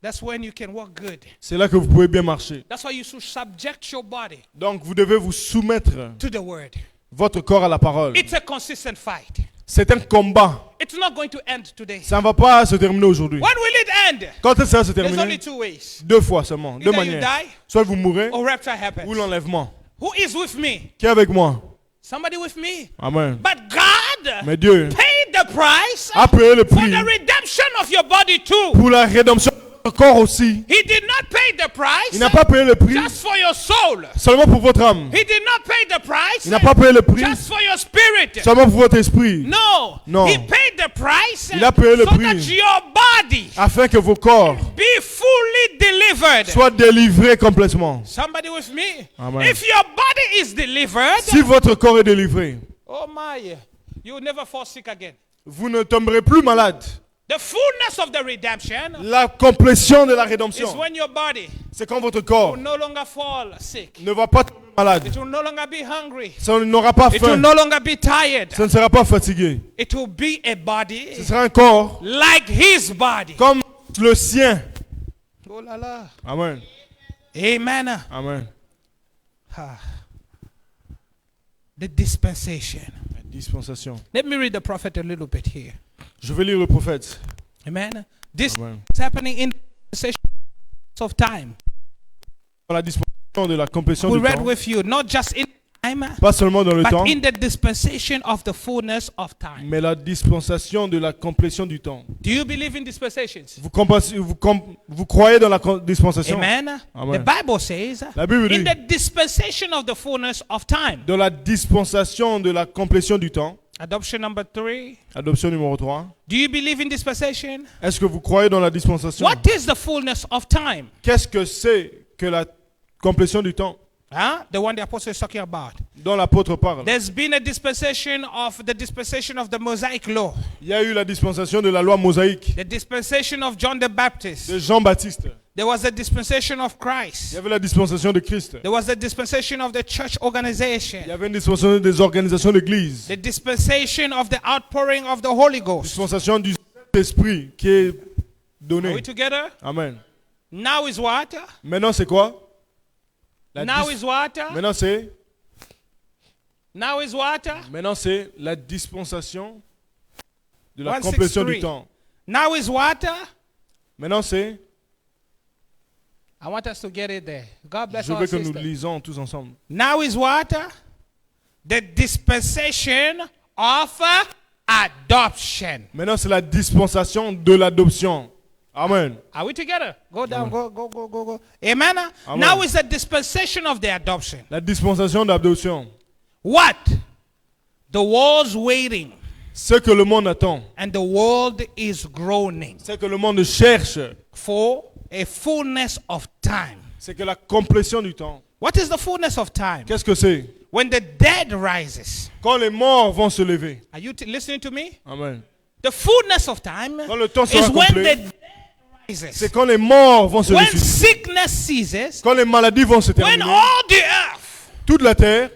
that's when you can walk good. c'est là que vous pouvez bien marcher. That's why you should subject your body Donc vous devez vous soumettre to the word. votre corps à la parole. It's a consistent fight. C'est un combat. It's not going to end today. Ça ne va pas se terminer aujourd'hui. When will it end? Quand est-ce que ça va se There's only terminer? two ways. Deux fois seulement, deux Either you manières. die Soit vous mourrez or rapture ou happens. l'enlèvement. Who is with me? Qui est avec moi? Somebody with me. Amen. But God Mais Dieu paid the price a payé le for prix the redemption of your body too. pour la rédemption de votre corps aussi. He did not pay the Il n'a price pas payé le prix just for your soul. seulement pour votre âme. He did not pay the price Il n'a pas payé le prix just for your spirit. seulement pour votre esprit. No. Non. He paid the price Il a payé le so prix. that your body Afin que vos corps be fully delivered. soient délivrés complètement. Somebody with me? Amen. If your body is delivered, Si votre corps est délivré, oh my, you will never fall sick again. vous ne tomberez plus malade. The fullness of the redemption La complétion de la is rédemption, when your body c'est quand votre corps will no longer fall sick. ne va pas tomber malade. It will no longer be hungry. Ça n'aura pas It will faim. no longer be tired. Ça ne sera pas fatigué. It will be a Ce body sera un corps like his body. comme le sien. Oh la la. Amen. Amen. Amen. Ah. The dispensation. La dispensation. Let me read the prophet a little bit here. Je vais lire le prophète. Amen. This Amen. is happening in the dispensation of time. Dans la dispensation de la complétion We du read temps. with you, not just in time, Pas seulement dans le but temps, in the dispensation of the fullness of time. mais la dispensation de la complétion du temps. Do you believe in dispensations? Vous croyez dans la dispensation? Amen. Amen. The Bible says, La Bible in dit, the dispensation of the fullness of time. dans la dispensation de la complétion du temps, Adoption number 3. adoption numéro 3, Do you believe in dispensation? est-ce que vous croyez dans la dispensation? What is the fullness of time? Qu'est-ce que c'est que la complétion du temps Huh? The one the apostle is talking about. dont l'apôtre parle? There's been a dispensation of the Mosaic law, Il y a eu la dispensation de la loi mosaïque the dispensation of John the Baptist. de Jean-Baptiste. There was a dispensation of Il y Christ. avait la dispensation de Christ. There was the dispensation of the church Il y organization. avait une dispensation des organisations d'église. The dispensation of the outpouring of the Holy Ghost. Dispensation du Saint-Esprit qui est Are we donnée. together? Amen. Now is what? Maintenant, c'est quoi? Now is what? Maintenant, c'est Now is what? Maintenant, c'est la dispensation de la 163. complétion du temps. Now is what? Maintenant, c'est. I want us to get it there. God bless Je our veux que nous sister. lisons tous ensemble. Now is what? The dispensation of adoption. Maintenant, c'est la dispensation de l'adoption. Amen. Are we together? Go down, go. Amen? Amen. Now is the dispensation of the adoption. La dispensation d'adoption. What? The world's waiting Ce que le monde attend, and the world is groaning c'est que le monde cherche, for a fullness of time. c'est que la complétion du temps. What is the fullness of time? Qu'est-ce que c'est? When the dead rises. Quand les morts vont se lever. Are you listening to me? Amen. The fullness of time Quand le temps sera is when the complet, dead rises. c'est quand les morts vont se When lever. sickness ceases, Quand les maladies vont se when terminer, all the earth toute la terre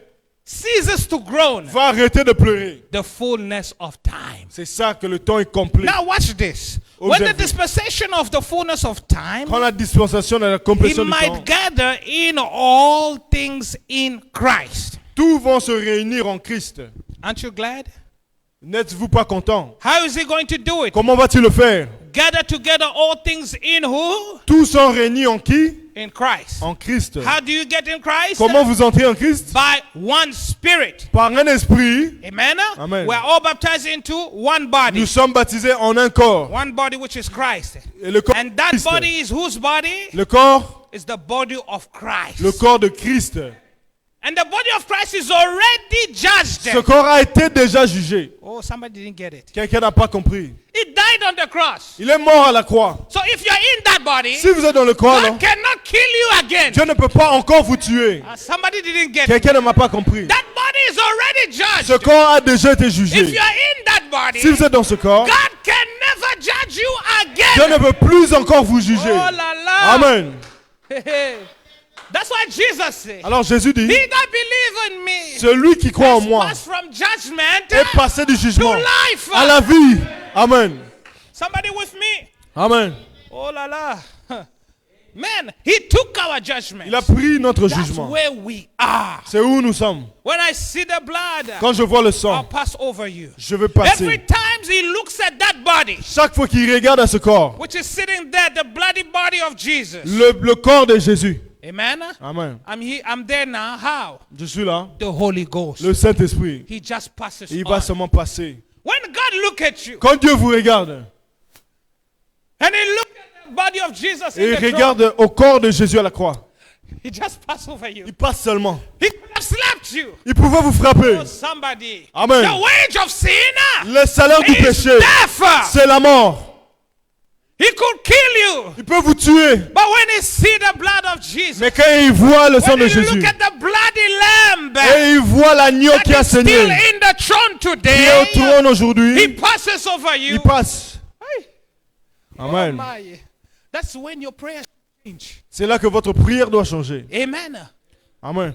ceases to groan, va arrêter de pleurer. the fullness of time. C'est ça que le temps est complet. Now watch this. When the Observez. dispensation of the fullness of time, Quand la dispensation de la he complétion du temps, might gather in all things in Christ. tous vont se réunir en Christ. Aren't you glad? N'êtes-vous pas content? How is he going to do it? Comment va-t-il le faire? Gather together all things in who? Tous sont réunis en qui? In Christ. En Christ. How do you get in Christ? Comment vous entrez en Christ? By one spirit. Par un esprit, Amen? Amen. We're all baptized into one body. nous sommes baptisés en un corps. One body which is Christ. Et le corps, And de that Christ. body is whose body? Le corps, Is the body of Christ. le corps de Christ. And the body of Christ is already judged. Ce corps a été déjà jugé. Oh, somebody didn't get it. Quelqu'un n'a pas compris. He died on the cross. Il est mort à la croix. So if you're in that body, Si vous êtes dans le corps, non, God cannot kill you again. Dieu ne peut pas encore vous tuer. Somebody didn't get it. Quelqu'un ne m'a pas compris. That body is already Ce judged. corps a déjà été If jugé. you're in that body, Si vous êtes dans ce corps, God can never judge you Dieu again. ne peut plus encore vous juger. Oh la la. Amen. That's why Jesus said, Alors Jésus dit, he that believe in me celui qui croit en has moi passed from judgment est passé du to jugement life. à la vie. Amen. Somebody with me? Amen. Oh la la. Man, he took our judgment. Il a pris notre That's jugement. where we are. C'est où nous sommes. When I see the blood, Quand je vois le I'll sang, pass over you. je vais Every passer. time he looks at that body, Chaque fois qu'il regarde à ce corps, which is sitting there, the bloody body of Jesus. le corps de Jésus. Amen. Amen. I'm here. I'm there now. How? Je suis là. The Holy Ghost. Le Saint-Esprit, He just passes il on. va seulement passer. When God look at you Quand Dieu vous regarde, and He look at the body of Jesus et in il the throne, regarde au corps de Jésus à la croix, He just pass over you. il passe seulement. He could have slapped you. Il pouvait vous frapper. Oh, somebody. Amen. The wage of sin Le salaire du is péché, death. c'est la mort. He could kill you. Il peut vous tuer. But when he see the blood of Jesus, Mais quand il voit le sang when de he Jésus, look at the bloody lamb et il voit l'agneau qui a that is still saigné, in the throne qui est au today, trône he aujourd'hui, passes over you. il passe. Hey, oh Amen. my. That's when your prayers change. C'est là que votre prière doit changer. Amen. Amen.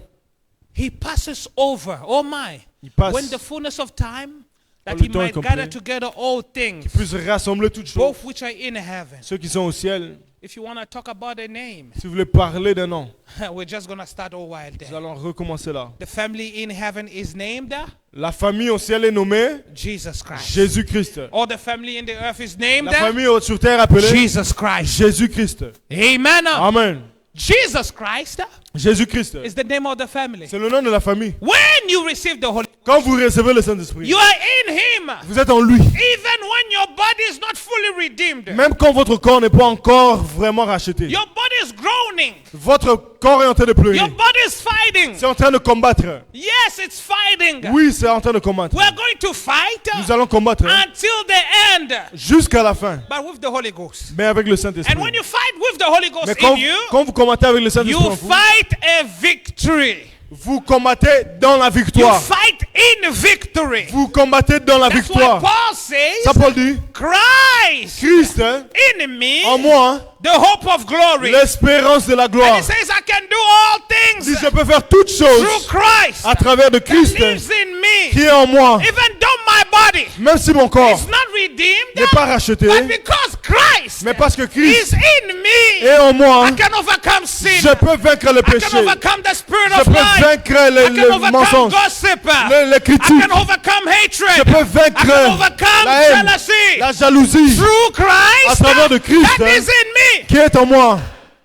He passes over. Oh my. Il passe. When the fullness of time, that Quand le he temps est might complet, gather together all things, Puisse rassembler toutes choses. both which are in heaven. Ceux qui sont au ciel, If you want to talk about a name, si vous voulez parler d'un nom, we're just going to start a while nous there. allons recommencer là. The family in heaven is named La famille au ciel est nommée Jesus Christ. Jésus-Christ. Or the family in the earth is named La famille sur terre appelée Jesus Christ. Jésus-Christ. Amen. Amen. Jesus Christ Jésus-Christ. is the name of the family. C'est le nom de la famille. When you receive the Holy, Quand vous recevez le Saint-Esprit, you are in Him. vous êtes en lui. Even when your body is not fully redeemed, Même quand votre corps n'est pas encore vraiment racheté. your body is groaning. Votre corps est en train de pleurer. Your body is fighting. C'est en train de combattre. Yes, it's fighting. Oui, c'est en train de combattre. We're going to fight Nous allons combattre until the end, jusqu'à la fin. but with the Holy Ghost. Mais avec le And Saint-Esprit. when you fight with the Holy Ghost Mais in you, quand vous combattez avec le Saint-Esprit you en vous, fight a victory. vous combattez dans la You victoire. fight in victory. Vous combattez dans la That's why victoire. Paul says, Ça, Paul dit, Christ Christ, hein, in me, en moi, the hope of glory. l'espérance de la And gloire. he says, I can do all Si things je peux faire toutes through choses Christ à travers de that Christ lives in me. qui est en moi, Even though my body même si mon corps is not redeemed, n'est pas racheté, but because Christ mais parce que is Christ in me, est en moi, I can overcome sin. je peux vaincre le I can péché. overcome the spirit Je of peux life. vaincre I les can overcome mensonges, gossip. les I critiques. can overcome hatred. Je peux I vaincre can overcome la haine, jealousy. la jalousie Through Christ à travers de Christ, that is in me. qui est en moi.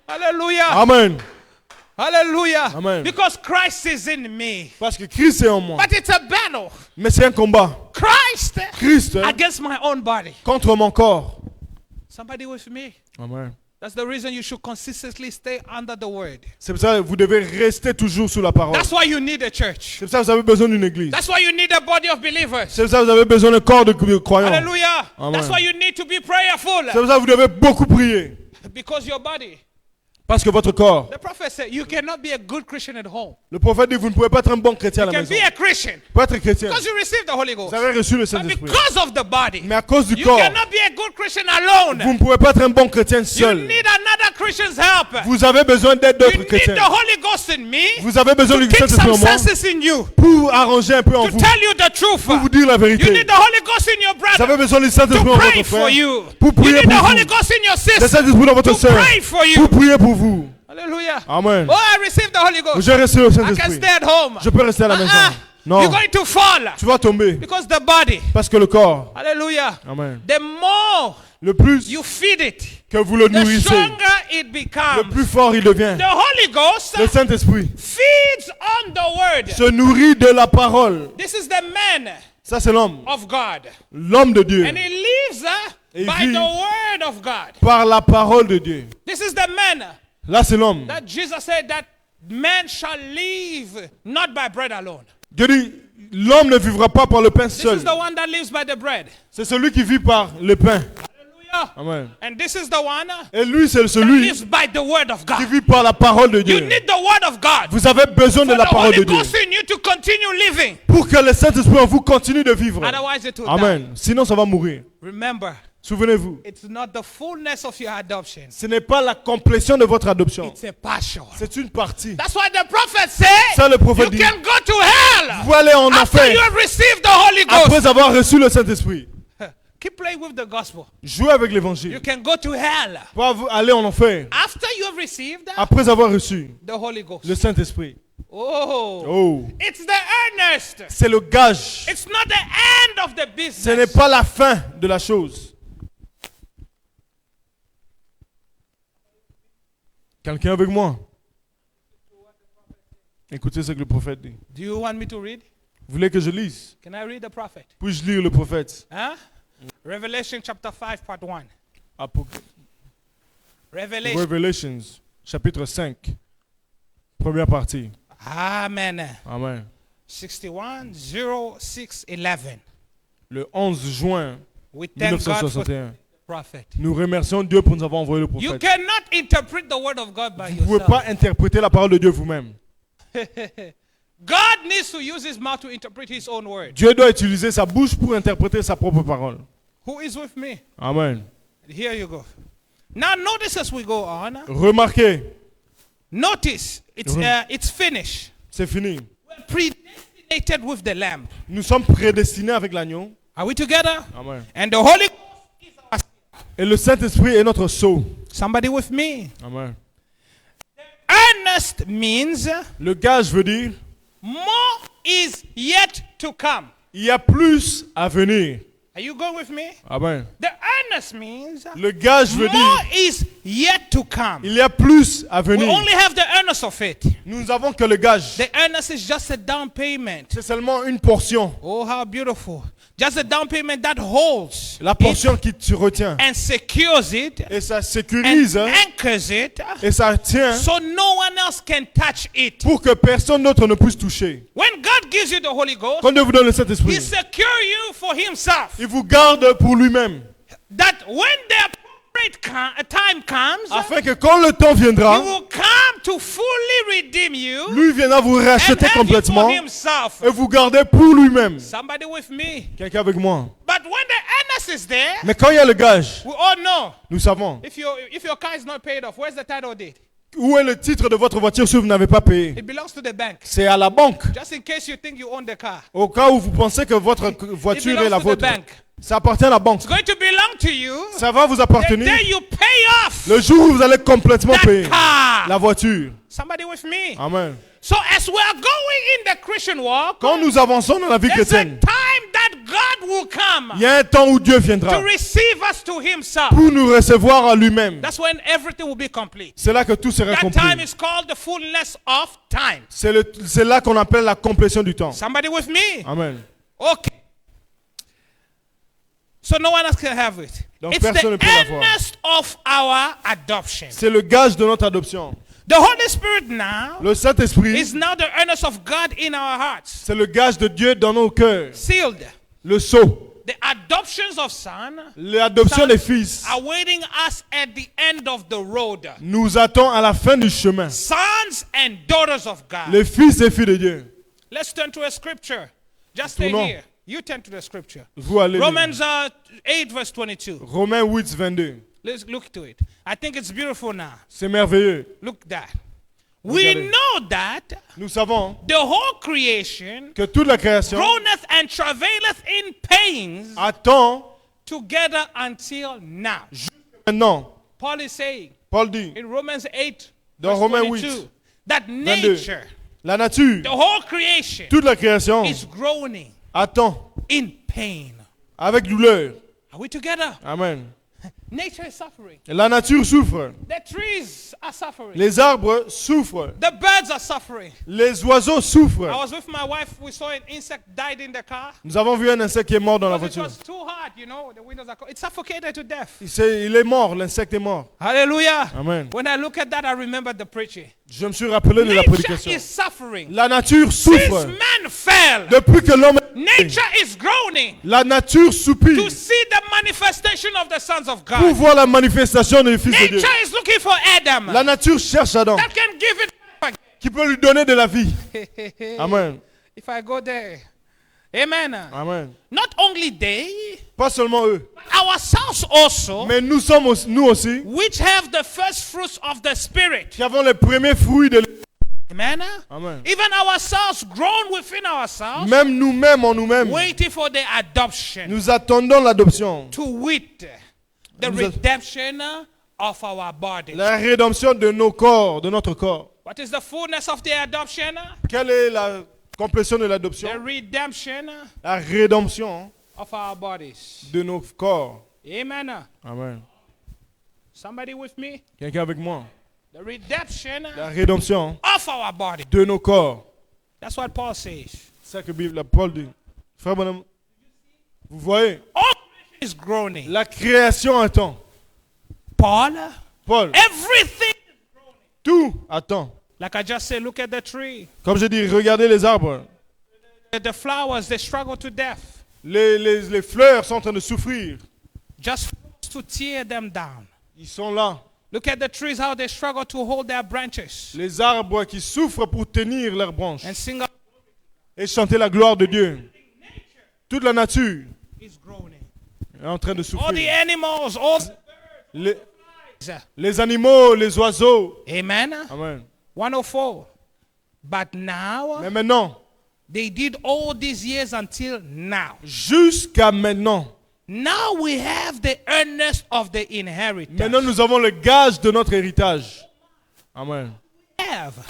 Hallelujah. Amen. Hallelujah. Amen. Because Christ is in me. Parce que Christ est en moi. But it's a battle. Mais c'est un combat. Christ Christ against my own body. contre mon corps. Somebody with me? Amen. That's the reason you should consistently stay under the word. C'est pour ça que vous devez rester toujours sous la parole. That's why you need a church. C'est pour ça que vous avez besoin d'une église. That's why you need a body of believers. C'est pour ça que vous avez besoin d'un corps de croyants. Hallelujah. Amen. That's why you need to be prayerful. C'est pour ça que vous devez beaucoup prier. Because your body. Parce que votre corps. The prophet said you cannot be a good Christian at home. Le prophète dit vous ne pouvez pas être un bon chrétien à You la can maison. be a Christian Vous pouvez être chrétien. because you received the Holy Ghost. Vous avez reçu le But Saint-Esprit. because of the body, Mais à cause du you corps, cannot be a good Christian alone. vous ne pouvez pas être un bon chrétien You seul. need another Christian's help. Vous avez besoin d'aide You d'autres need chrétiens. the Holy Ghost in me Vous avez besoin to du kick Saint-Esprit some en moi senses in you, pour arranger un peu en to vous, tell you the truth. pour vous dire la You vérité. need the Holy Ghost in your Vous brother avez besoin du Saint-Esprit to en pray votre for frère, you. pour You prier need the pour Holy vous. Ghost in your Le sister Saint-Esprit dans votre to sœur, pray for you. pour prier pour vous. Hallelujah. Amen. Oh, I received the Holy Ghost. J'ai reçu le I can Saint-Esprit. stay at home. Je peux rester à la maison. Non, You're going to fall tu vas tomber because the body. parce que le corps, Hallelujah. amen, The more le plus you feed it, que vous le the nourrissez, stronger it le becomes. plus fort il devient. The Holy Ghost Le Saint-Esprit feeds on the word. se nourrit de la parole. This is the man Ça c'est l'homme, of God. l'homme de Dieu, And he lives Et by vit the word of God. par la parole de Dieu. This is the man Là c'est l'homme. that Jesus said that Man shall live not by bread alone. Dieu dit, l'homme ne vivra pas par le pain This seul. is the one that lives by the bread. C'est celui qui vit par le pain. Hallelujah. Amen. And this is the one Et lui, c'est that celui lives by the word of qui God. vit par la parole de You Dieu. need the word of God. Vous avez besoin de For la the parole de Holy Dieu Ghost in you to continue living. pour que le Saint-Esprit en vous continue de vivre. Otherwise it will die. Amen. Sinon, ça va mourir. Remember, Souvenez-vous, it's not the fullness of your adoption. ce n'est pas la complétion de votre adoption. It's a partial. C'est une partie. That's why the prophet said, Ça, le prophète you dit, can go to hell vous allez en after enfer you have received the Holy Ghost. après avoir reçu le Saint-Esprit. Keep playing with the gospel. Jouez avec You l'évangile. can go to hell Pour aller en enfer after you have received après avoir reçu the Holy Ghost. le Saint-Esprit. Oh, Oh, it's the earnest. c'est le gage. It's not the end of the Ce n'est business. pas la fin de la chose. Quelqu'un avec moi? Écoutez ce que le prophète dit. Do you want me to read? Vous voulez que je lise? Can I read the prophet? Puis-je lire le prophète? Huh? Revelation chapter 5, part 1. Revelation. Revelations, chapitre 5, première partie. Amen. Amen. 61, 06, 11. Le 11 juin We thank God for the 1961, prophet. nous remercions Dieu pour nous avoir envoyé le You prophète. cannot interpret the word of God by Vous ne pouvez yourself. pas interpréter la parole de Dieu vous-même. God needs to use his mouth to interpret his own word. Dieu doit utiliser sa bouche pour interpréter sa propre parole. Who is with me? Amen. Here you go. Now notice as we go on. Remarquez, Notice it's finished. c'est fini. We're predestinated with the Lamb. Nous sommes prédestinés avec l'agneau. Are we together? Amen. And the Holy Ghost is our. Et le Saint-Esprit est notre sceau. Somebody with me? Amen. Earnest means Le gage veut dire, more is yet to come. il y a plus à venir. Are you going with me? Amen. The earnest means Le gage veut more dire, is yet to come. il y a plus à We venir. only have the earnest of it. Nous n'avons que le gage. The earnest is just a down payment. C'est seulement une portion. Oh, how beautiful. Just a down payment that holds La portion qui te retient. and secures it Et ça and sécurise anchors it et ça tient so no one else can touch it. pour que personne d'autre ne puisse toucher. When God gives you the Holy Ghost, Quand Dieu vous donne le He Saint-Esprit, secures you for Himself. il vous garde pour lui-même. That when the appropriate time comes, Afin que quand le temps He viendra, will come to fully redeem you lui viendra vous and racheter have you for complètement Himself. et vous garder pour lui-même. Somebody with me. Quelqu'un avec moi. But when the earnest is there, Mais quand il y a le gage, we all know nous savons. if your car is not paid off, where's the title deed? Où est le titre de votre voiture si vous n'avez pas payé? It belongs to the bank. C'est à la banque. Just in case you think you own the car, Au cas où vous pensez que votre it voiture est belongs la to the vôtre. bank. Ça appartient à la banque. It's going to belong to you Ça va vous the appartenir day you pay off le jour où vous allez complètement payer that car. la voiture. Somebody with me. Amen. So as we are going in the Christian walk, Quand nous avançons dans la vie there's a chrétienne, time that God will come il y a un temps où Dieu viendra to receive us to Himself. pour nous recevoir à lui-même. That's when everything will be complete. C'est là que tout sera That time compris. is called the fullness of time. C'est là qu'on appelle la complétion du temps. Somebody with me? Amen. Okay. So no one else can have it. Donc It's personne ne the peut l'avoir. earnest of our adoption. C'est le gage de notre adoption. The Holy Spirit now Le Saint-Esprit, is now the earnest of God in our hearts. c'est le gage de Dieu dans nos cœurs. Sealed. Le sceau. The adoptions of son L'adoption des fils awaiting us at the end of the road. nous attend à la fin du chemin. Sons and daughters of God. Les fils et filles de Dieu. Let's turn to a scripture. Just stay Tournons. here. You turn to the scripture. Vous allez lire. Romans 8 verse 22. Romains 8, 22. Let's look to it. I think it's beautiful now. C'est merveilleux. Look that. We Regardez. know that Nous savons the whole creation que toute la création groaneth and travaileth in pains attend together until now. maintenant. Paul is saying Paul dit, in Romans 8 dans verse Romains 22 8, that 22, nature, la nature, the whole creation toute la création is groaning attend in pain. avec douleur. Are we together? Amen. Nature is suffering. La nature souffre. The trees are suffering. Les arbres souffrent. The birds are suffering. Les oiseaux I souffrent. was with my wife. We saw an insect died in the car. Nous avons vu un insecte qui est mort dans la Because it voiture. was too hard, you know. The windows are cold. It suffocated to death. Il est mort, l'insecte est mort. Hallelujah. Amen. When I look at that, I remember the preaching. Je me suis rappelé de la Nature prédication. is suffering. La nature Since souffre. man fell, Depuis que l'homme est nature is groaning la nature soupire to see the manifestation of the sons of pour God. voir la manifestation des fils de Dieu. Nature is looking for Adam La nature cherche Adam that can give it back. qui peut lui donner de la vie. Amen. If I go there, amen. Amen. Not only they, Pas seulement eux, but ourselves also, mais nous sommes nous aussi which have the first fruits of the Spirit. qui avons les premiers fruits de l'esprit. Amen. Amen. Even ourselves, grown within ourselves, Même nous-mêmes en nous-mêmes, waiting for the adoption, nous attendons l'adoption. to wit, the Nous a- redemption of our body. La rédemption de nos corps, de notre corps. What is the fullness of the adoption? Quelle est la complétion de The l'adoption? redemption La rédemption of our bodies. de nos corps. Amen. Amen. Somebody with me? Quelqu'un avec moi? The redemption La rédemption of our body. de nos corps. That's what Paul says. C'est ça que la Paul dit. Frère Bonhomme, vous voyez, All creation is groaning. la création attend. Paul, Paul, everything. tout attend. Like I just said, look at the tree. Comme je dis, regardez les arbres. The flowers, they struggle to death. Les fleurs sont en train de souffrir. Just to tear them down. Ils sont là. Look at the trees, how they struggle to hold their branches Les arbres qui souffrent pour tenir leurs branches and sing et chanter la gloire de Dieu. Toute la nature is groaning. est en train de All the souffrir. animals, all Les, les animaux, les oiseaux. Amen. Amen. 104. But now, Mais maintenant, they did all these years until now. jusqu'à maintenant, Now we have the earnest of the inheritance. maintenant nous avons le gage de notre héritage. Amen.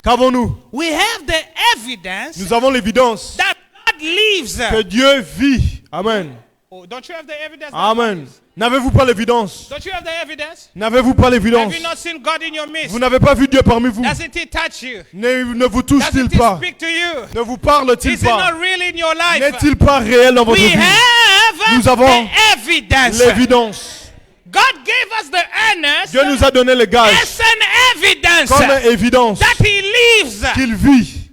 Qu'avons-nous? We have the evidence Nous avons l'évidence that God lives. que Dieu vit. Amen. Oh, don't you have the evidence? Amen. N'avez-vous pas l'évidence? Don't you have the evidence? N'avez-vous pas Have l'évidence? you not seen God in your midst? Vous n'avez pas vu Dieu parmi vous? Doesn't He touch you? Ne vous touche-t-il Doesn't He pas? speak to you? Ne vous parle-t-il Is it pas? not real in your life? N'est-il pas réel dans votre We vie? have Nous avons the evidence. l'évidence. God gave us the earnest Dieu nous a donné le gage as an evidence comme évidence that He lives. qu'il vit.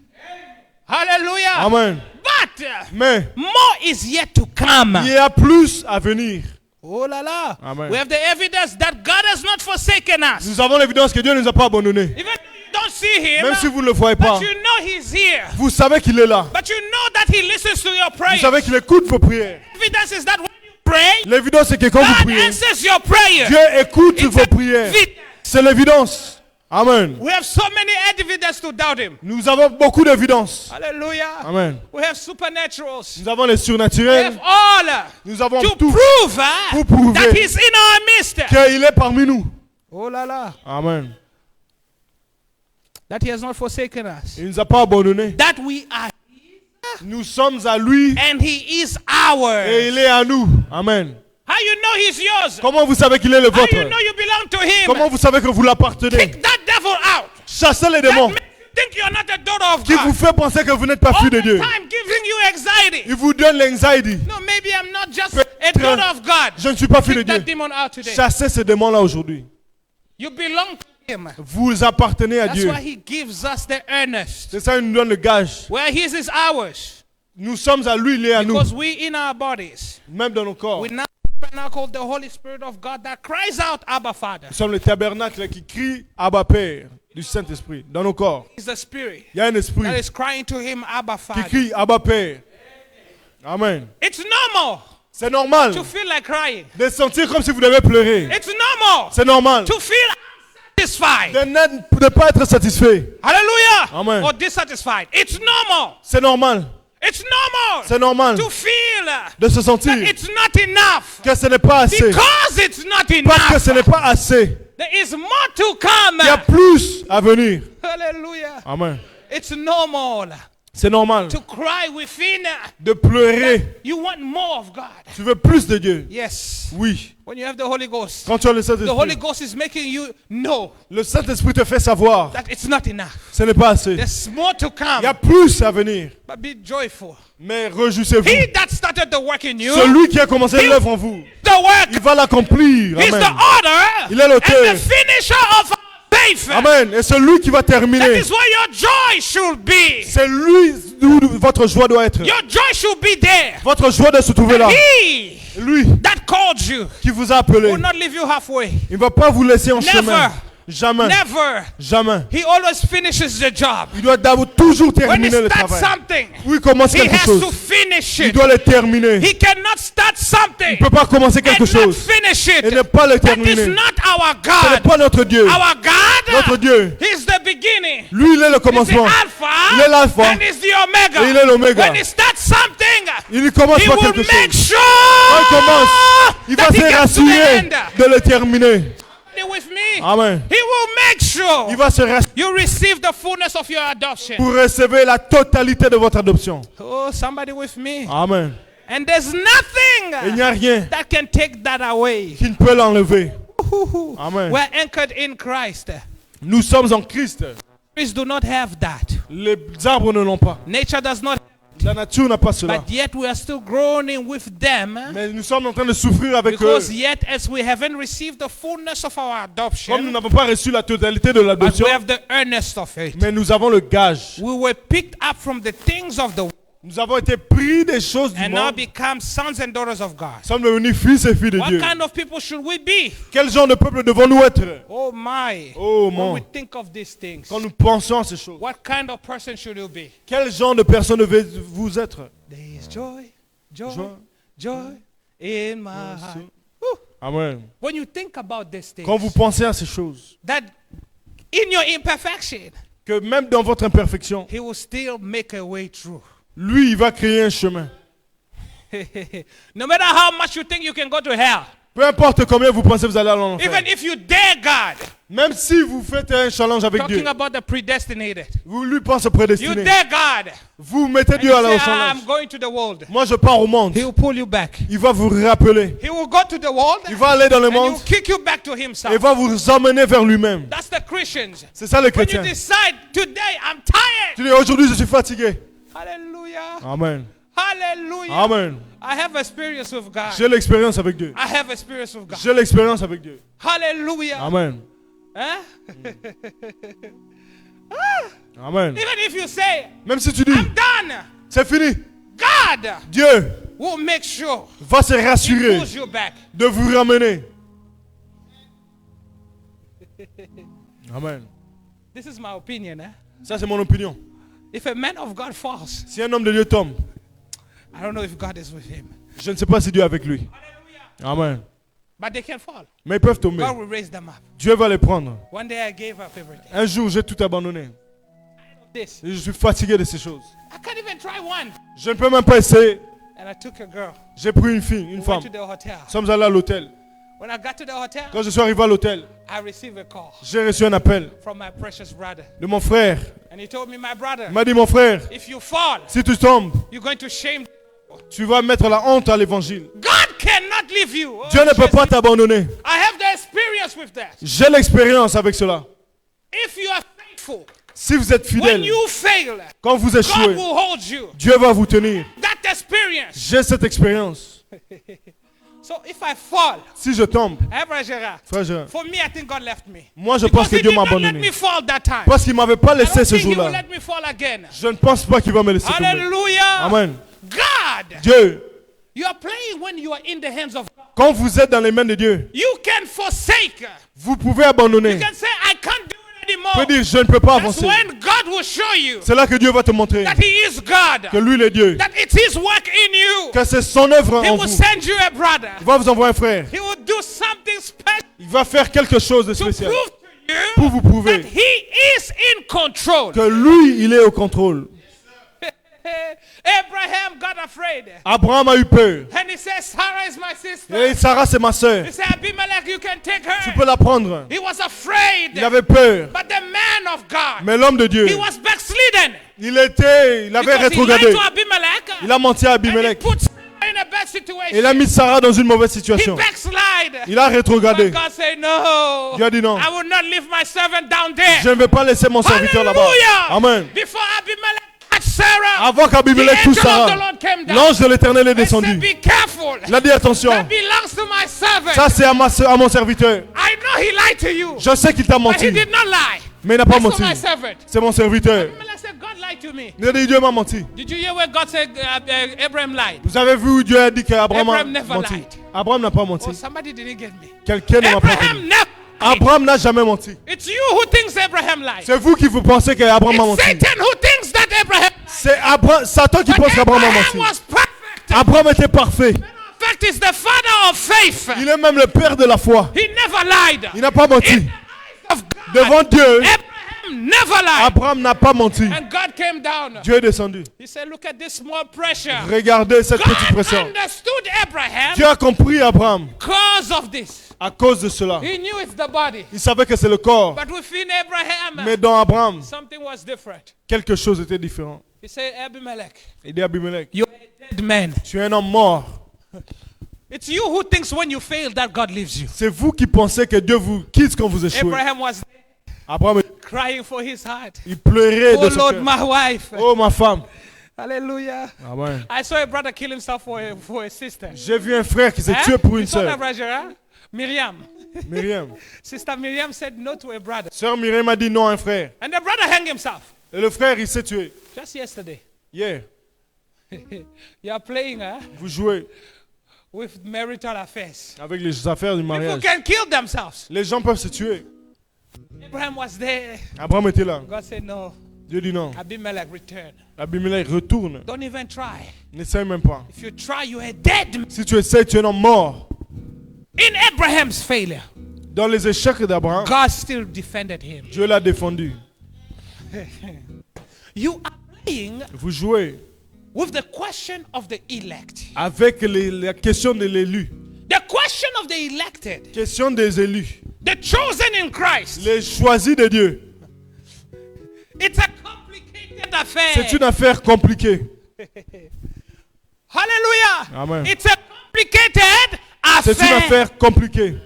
Hallelujah. Amen. But Mais more is yet to come. il y a plus à venir. Oh la la. Amen. We have the evidence that God has not forsaken us. Nous avons l'évidence que Dieu ne nous a pas abandonnés. Even though you don't see Him, Même si vous ne le voyez pas, but you know He's here. vous savez qu'il est là. But you know that He listens to your Vous prayers. savez qu'il écoute vos prières. Evidence is that when you pray, L'évidence, c'est que quand vous God priez, answers your prayer. Dieu écoute It's vos a prières. evidence. C'est l'évidence. Amen. We have so many evidence to doubt Him. Nous avons beaucoup d'évidence. Hallelujah. Amen. We have supernaturals. Nous avons les We surnaturels. have all Nous avons to tout prove pour prouver that He's in our midst. qu'il est parmi nous. Oh la la. Amen. That He has not forsaken us. Il ne nous a pas abandonnés. That we are Nous sommes à lui and He is ours. et il est à nous. Amen. How you know He's yours? Comment vous savez qu'il est le How vôtre? you know you belong to Him? Comment vous savez que vous l'appartenez? Kick that devil out. Chassez les That démons makes you think you're not a daughter of qui vous God. fait penser que vous n'êtes pas All fille de the Dieu. time giving you anxiety. Il vous donne l'anxiety. No, maybe I'm not just a Peut-être, daughter of God. Je ne suis pas fille de Kick that Dieu. demon out today. Chassez ces démons-là aujourd'hui. You belong to Him. Vous appartenez à That's Dieu. why He gives us the earnest. C'est ça, il nous donne le gage. Where His is ours. Nous sommes à lui, il est à nous. Because we in our bodies. Même dans nos corps. We now tabernacle the Holy Spirit of God that cries out, Abba Father. Nous sommes le tabernacle qui crie Abba Père du Saint-Esprit dans nos corps. He's the Spirit Il y a un esprit that is crying to Him, Abba qui Father. crie Abba Père. Amen. It's normal C'est normal to feel like crying. de sentir comme si vous devez pleurer. It's normal C'est normal to feel unsatisfied. de ne pas être satisfait. Hallelujah. Amen. Or dissatisfied. It's normal. C'est normal. It's normal C'est normal to feel de se sentir that it's not enough. que ce n'est pas assez. Because it's not Parce que enough. ce n'est pas assez. There is more to come. Il y a plus à venir. Hallelujah. Amen. It's normal C'est normal to cry within. de pleurer. You want more of God. Tu veux plus de Dieu. Yes. Oui. When you have the Holy Ghost, Quand tu as le the Holy Saint-Esprit, Ghost is making you know le Saint-Esprit te fait savoir that it's not enough. ce n'est pas assez. There's more to Il y a come. plus à venir. But be joyful. Mais réjouissez-vous. He that started the work in you, Celui qui a commencé l'œuvre en vous, the work, il va l'accomplir. he's the Amen. author Il est l'auteur. and the finisher of our faith. Amen. Et c'est lui qui va That terminer. is where your joy should be. C'est lui d'où votre joie doit être. Your joy should be there. Votre joie doit se trouver là. He Lui that called you qui vous a appelé, will not leave you halfway. il ne va pas vous laisser en Never. chemin. Jamais. Never. Jamais. He always finishes the job. Il doit d'abord toujours When he terminer le starts travail. something, Oui, il commence he quelque has to chose. finish Il it. doit le terminer. He cannot start Il something ne peut pas commencer quelque and not chose finish et it. ne pas le That is terminer. not our Ce n'est God. pas notre Dieu. Our God, Notre Dieu. He's the beginning. Lui, il est le He's the commencement. Alpha Il est l'alpha. and he's the Omega. Et il est l'oméga. When he starts something, Il ne commence he pas will quelque make chose. sure Quand il commence, il va that he se gets to the rassurer end. de le terminer. Stay with me. Amen. He will make sure Il va se rassurer you receive the fullness of your adoption. pour recevoir la totalité de votre adoption. Oh, somebody with me. Amen. And there's Il n'y nothing a rien that can take that away. qui ne peut l'enlever. Amen. We're anchored in Christ. Nous sommes en Christ. Trees do not have that. Les arbres ne l'ont pas. Nature does not. La nature n'a pas cela. But yet we are still groaning with them. Mais nous sommes en train de souffrir avec eux. Because yet as we haven't received the fullness of our Comme nous adoption, n'avons pas reçu la totalité de but l'adoption, we have the earnest of it. mais nous avons le gage. We were picked up from the things of the world Nous avons été pris des choses du and now monde. become sons and daughters of God. Nous sommes devenus fils et filles de What Dieu. kind of people should we be? Quel genre de peuple devons-nous être Oh my. Oh When mon. we think of these things, Quand nous pensons à ces choses? what kind of person should you be? Quel genre de personne devez-vous être? There is joy, joy, Joy. joy in my heart. Whew. Amen. When you think about these things, Quand vous pensez à ces choses, that in your imperfection, que même dans votre imperfection, He will still make a way through. lui, il va créer un chemin. No matter how much you think you can go to hell, Peu importe combien vous pensez vous allez à l'enfer. even if you dare God, Même si vous faites un challenge avec Dieu, talking about the predestinated, vous lui pensez you prédestiné. dare God, Vous mettez and Dieu you à la say, challenge. I'm going to the world. Moi, je pars au monde. He will pull you back. Il va vous rappeler. He will go to the world Il va aller dans le and he monde will kick you back to et Himself. va vous emmener vers lui-même. That's the Christians. C'est ça le When you chrétien. decide, today I'm tired. Tu dis aujourd'hui je suis fatigué. Hallelujah. Amen. Hallelujah. Amen. I have experience with God. J'ai l'expérience avec Dieu. I have experience with God. J'ai l'expérience avec Dieu. Hallelujah. Amen. Huh? Amen. Even if you say, Même si tu dis I'm done, c'est fini, God Dieu will make sure va se He rassurer pulls you back. de vous ramener. Amen. This is my opinion. Ça c'est mon opinion. If a man of God falls, Si un homme de Dieu tombe, I don't know if God is with him. je ne sais pas si Dieu est avec lui. Hallelujah. Amen. But they can fall. Mais ils peuvent tomber. God will raise them up. Dieu va les prendre. One day I gave up everything. Un jour, j'ai tout abandonné. This. Et je suis fatigué de ces choses. I can't even try one. Je ne peux même pas essayer. And I took a girl. J'ai pris une fille, une We femme. went to the hotel. Nous sommes allés à l'hôtel. When I got to the hotel, Quand je suis arrivé à l'hôtel, I received a call j'ai reçu un appel from my precious brother. de mon frère. And he told me, my brother, Il m'a dit, mon frère, if you fall, si tu tombes, you're going to shame. tu vas mettre la honte à l'évangile. God cannot leave you. Oh, Dieu ne peut Jesus. pas t'abandonner. I have the experience with that. J'ai l'expérience avec cela. If you are faithful, Si vous êtes when fidèle, you fail, quand vous God échouez, will hold you. Dieu va vous tenir. That experience. J'ai cette expérience. So if I fall, Si je tombe, Frère Gérard, frère Gérard, for me, I think God left me. moi je Because pense que he Dieu did m'a not let abandonné. me fall that time. Parce qu'il ne m'avait pas I laissé don't ce think he will jour-là. let me fall again. Je ne pense pas qu'il va me laisser tomber. Hallelujah. Amen. God, Dieu, you are playing when you are in the hands of God. quand vous êtes dans les mains de Dieu, You can forsake. vous pouvez abandonner. You can say, I can't do it Vous pouvez anymore. dire, je ne peux pas That's avancer. when God will show you C'est là que Dieu va te montrer that He is God. que lui, il est Dieu. That it's His work in you. Que c'est son œuvre He en will vous. send you a brother. Il va vous envoyer un frère. He will do something special Il va faire quelque chose de to spécial prove to pour you vous prouver that He is in control. que lui, il est au contrôle. Abraham got afraid. Abraham a eu peur. And he says, Sarah is my sister. Et Sarah, c'est ma sœur. He said, Abimelech, you can take Tu her. peux la prendre. He was afraid. Il avait peur. But the man of God, Mais l'homme de Dieu, he was backslidden. il avait Because he lied rétrogradé. to Abimelech. Il a menti à And he Abimelech. put Sarah in a bad situation. Il a mis Sarah dans une mauvaise He situation. backslid. Il a rétrogradé. But God said, no. Dieu a dit non. I will not leave my servant down there. Je ne vais pas laisser mon serviteur là-bas. Hallelujah. Amen. Before Abimelech touched Sarah, Avant qu'Abimelech the touche angel of the Sarah, Lord came down. l'ange de l'Éternel est and said, descendu. be careful. Il a dit attention, That belongs to my servant. ça c'est à mon serviteur. I know he lied to you. Je sais qu'il t'a But he menti, did not lie. mais il n'a pas That's menti. for my servant. C'est mon serviteur. Abimelech said, God lied to me. Il a dit Dieu m'a menti. Did you hear where God said Abraham lied? Vous avez vu où Dieu a dit qu'Abraham a Abraham never menti. lied. Abraham n'a pas Oh, menti. somebody didn't get me. Quelqu'un ne m'a pas Abraham entendu. never lied. Abraham n'a jamais menti. It's you who thinks Abraham lied. C'est vous qui vous pensez qu'Abraham a It's menti. Satan who thinks that Abraham lied. C'est Satan qui But pense qu'Abraham a Abraham menti. was perfect. Abraham était parfait. In fact, he's the father of faith. Il est même le père de la foi. He never lied. Il n'a pas In menti. the eyes of God, Devant Dieu, Abraham never lied. Abraham n'a pas menti. And God came down. Dieu est descendu. He said, look at this small pressure. Regardez cette petite God pression. understood Abraham Dieu a compris Abraham because of this. à cause de cela. He knew it's the body. Il savait que c'est le corps. But within Abraham, Mais dans Abraham, something was different. quelque chose était différent. He said, Abimelech, Il dit à Abimelech, you're a dead man. tu es un homme mort. It's you who thinks when you fail that God leaves you. C'est vous qui pensez que Dieu vous quitte quand vous échouez. Abraham was Abraham, crying for his heart. il pleurait Oh de son Lord, cœur. my wife. Oh ma femme. Hallelujah. Amen. I saw a brother kill himself for a sister. J'ai vu un frère qui s'est Huh? tué pour You une saw that, sœur. brother, huh? Miriam. Myriam. Sister Miriam said no to a brother. Sœur Myriam a dit non à un frère. And the brother hanged himself Et le frère, il s'est tué. just yesterday. Hier, You are playing vous jouez with marital affairs. avec les affaires du People mariage. can kill themselves. Les gens peuvent se tuer. Abraham was there. Abraham était là. God said no. Dieu dit non. Abimelech returned. Abimelech retourne. Don't even try. N'essaye même pas. If you try, you are dead. Si tu essaies, tu es un homme mort. In Abraham's failure, Dans les échecs d'Abraham, God still defended him. Dieu l'a défendu. You are playing Vous jouez with the question of the elect. avec la question de l'élu. The question of the elected, Question des élus. the chosen in Christ. Les choisis de Dieu. It's a complicated affair. C'est une affaire compliquée. Hallelujah. Amen. It's a complicated C'est une affair. affaire compliquée.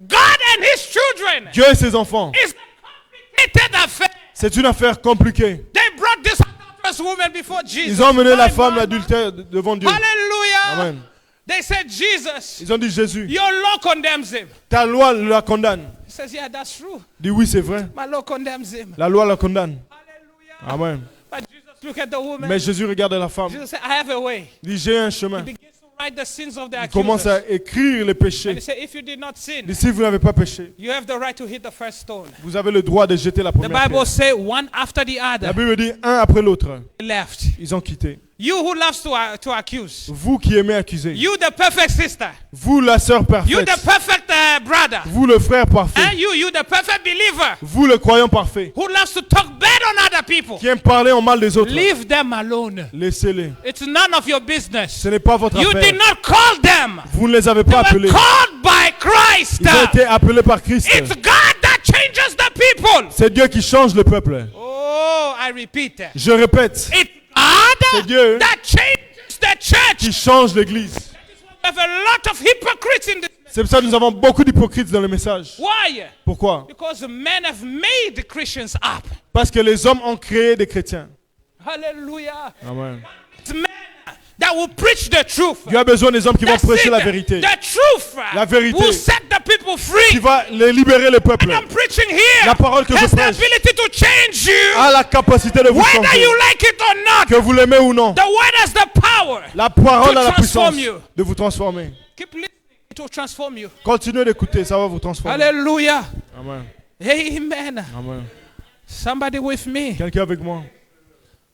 God and his children Dieu et ses enfants. is a complicated affair. C'est une affaire compliquée. They brought this adulterous woman before Jesus. Ils ont emmené la My femme God. adultère devant Dieu. Hallelujah. Amen. They said, Jesus, Ils ont dit Jésus, your law condemns him. ta loi la condamne. He says, yeah, that's true. Il dit oui, c'est vrai. My law condemns him. La loi la condamne. Hallelujah. Amen. But Jesus looked at the woman. Mais Jésus regarde la femme. Jesus said, I have a way. Il dit j'ai un chemin. He begins to write the sins of the Il commence accusers. à écrire les And péchés. he said, if you did not Il sin, dit si vous n'avez pas péché, you have the right to hit the first stone. vous avez le droit de jeter la The première Bible pierre. says one after the La other Bible dit un après l'autre. left. Ils ont quitté. You who loves to accuse. Vous qui aimez accuser. You the perfect sister. Vous la sœur You the parfaite. perfect brother. Vous le frère And parfait. you the perfect believer Vous le croyant parfait. who loves to talk bad on other people. Qui aime parler en mal des autres. Leave them alone. Laissez-les. It's none of your business. Ce n'est pas votre You affaire. did not call them. Vous ne les avez They pas were appelés. called by Christ. Ils ont été appelés par Christ. It's God that changes the people. C'est Dieu qui change le peuple. Oh, I repeat. Je répète, It's C'est God Dieu that changes the church. qui change l'église. We have a lot of hypocrites in this. C'est pour ça que nous avons beaucoup d'hypocrites dans le message. Why? Pourquoi? Because men have made the Christians up. Parce que les hommes ont créé des chrétiens. Hallelujah. Amen. It's men that will preach the truth. Dieu a besoin des hommes qui vont That's prêcher it. la vérité. The truth La vérité. will set the people Qui free. va les libérer le peuple. I'm preaching here. La parole que je has the prêche ability to change you, a la capacité de vous whether changer. you like it or not. Que vous l'aimez ou non. The word has the power. La parole to a la transform puissance you. de vous transformer. Keep listening. It will transform you. Continuez d'écouter, ça va vous transformer. Hallelujah. Amen. Amen. Amen. Somebody with me. Quelqu'un avec moi.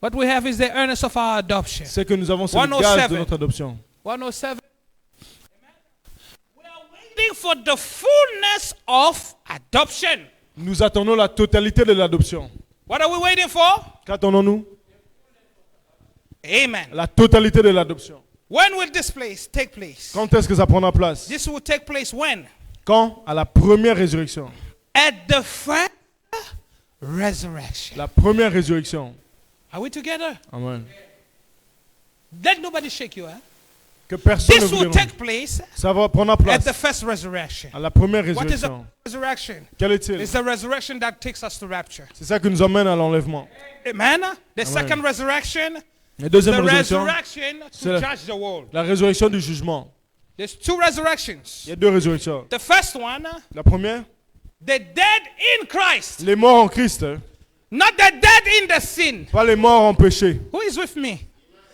What we have is the earnest of our adoption. C'est que nous avons ce 107. gage de notre adoption. 107. We are waiting for the fullness of adoption. Nous attendons la totalité de l'adoption. What are we waiting for? Qu'attendons-nous? Amen. La totalité de l'adoption. When will this place take place? Quand est-ce que ça prendra place? This will take place when? Quand? À la première résurrection. At the first resurrection. La première résurrection. Are we together? Amen. Let nobody shake you, eh? Que personne ne This vous will dérange. take place Ça va prendre at place the first resurrection. à la première What is the résurrection. resurrection? Quel est-il? It's the resurrection that takes us to rapture. C'est ça qui nous emmène à l'enlèvement. Amen. The second resurrection, La deuxième the résurrection, resurrection c'est to la- judge the world. la résurrection du jugement. There's two resurrections. Il y a deux résurrections. The first one, La première, the dead in Christ, les morts en Christ, hein. not the dead in the sin. Pas les morts en péché. Who is with me?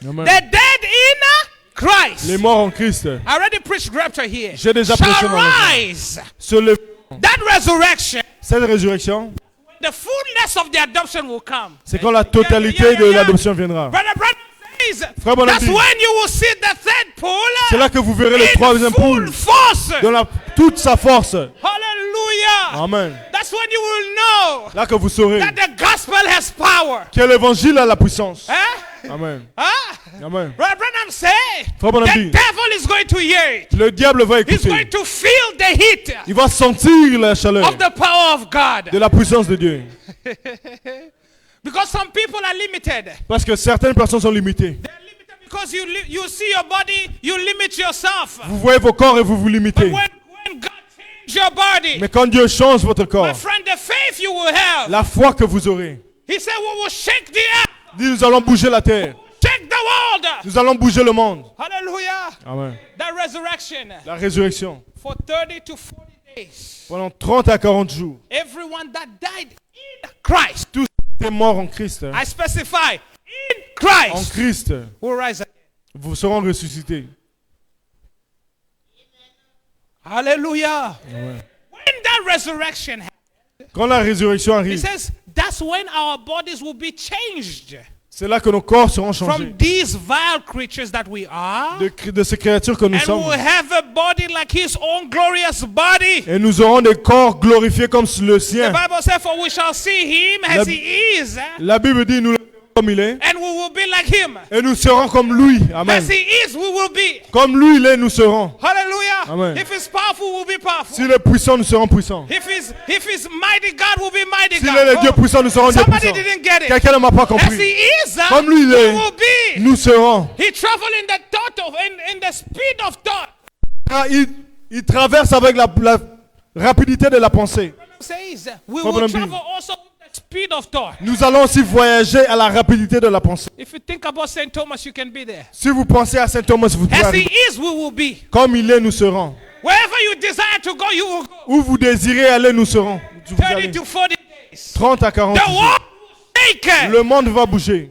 Amen. The dead in Christ. Les morts en Christ. I already preached rapture here. J'ai déjà prêché Shall dans la rise. Se lever. That resurrection, Cette résurrection, the fullness of the adoption will come. c'est quand la totalité de l'adoption viendra. Brother Branham says, Frère Branham that's dit, when you will see the third pool c'est là que vous verrez le in troisième full poule force. dans toute sa force. Hallelujah. Amen. That's when you will know Là que vous saurez that the gospel has power. que l'évangile a la puissance. Huh? Amen. Huh? Amen. Brother Branham said, Frère Branham the dit, devil is going to hear it. le diable va He's going écouter. to feel the heat Il va sentir la chaleur of the power of God. de la puissance de Dieu. Because some people are limited. Parce que certaines personnes sont limitées. They're limited because you see your body, you limit yourself. Vous voyez vos corps et vous vous limitez. When God changes your body, Mais quand Dieu change votre my corps, friend, the faith you will have. la foi que vous aurez, He said, we will shake the earth, dit nous allons bouger la terre. shake the world. Nous allons bouger le monde. Hallelujah. Amen. That resurrection La résurrection. for 30 to 40 days. Pendant 30 à 40 jours. Everyone that died in Christ, Tous les morts en Christ, I specify, in en Christ, Christ, will rise again. vous seront ressuscités. Hallelujah. Amen. When that resurrection happens, Quand la résurrection he arrive, says, that's when our bodies will be changed c'est là que nos corps seront changés. from these vile creatures that we are, De ces créatures que nous and we'll sommes. have a body like his own glorious body. Et nous aurons des corps glorifiés comme le The sien. Bible says, for we shall see him as he is, La Bible dit, nous le verrons comme il est. and we will be like him. Et nous serons comme lui. Amen. As he is, we will be. Comme lui il est, nous serons. Hallelujah. Amen. If he's powerful, we'll be powerful. S'il est puissant, nous serons puissants. If he's mighty God, we'll be mighty S'il God. est le Dieu puissant, nous serons Dieu Somebody puissant. didn't get it. Quelqu'un ne m'a pas As he compris. is, Comme lui il we est, will be. nous serons. He traveled in the thought of in the speed of thought. Ah, il traverse avec la rapidité de la pensée. Says we Frère will Branham travel also with the speed of thought. Nous allons aussi voyager à la rapidité de la pensée. If you think about Saint Thomas, you can be there. Si vous pensez à Saint Thomas, vous pouvez As he arriver. is, we will be. Comme il est, nous serons. Wherever you desire to go, you will go. Où vous désirez aller, nous serons. Vous 30 allez. to 40 days. 30 à 40 The jours. world will shake. Le monde va bouger.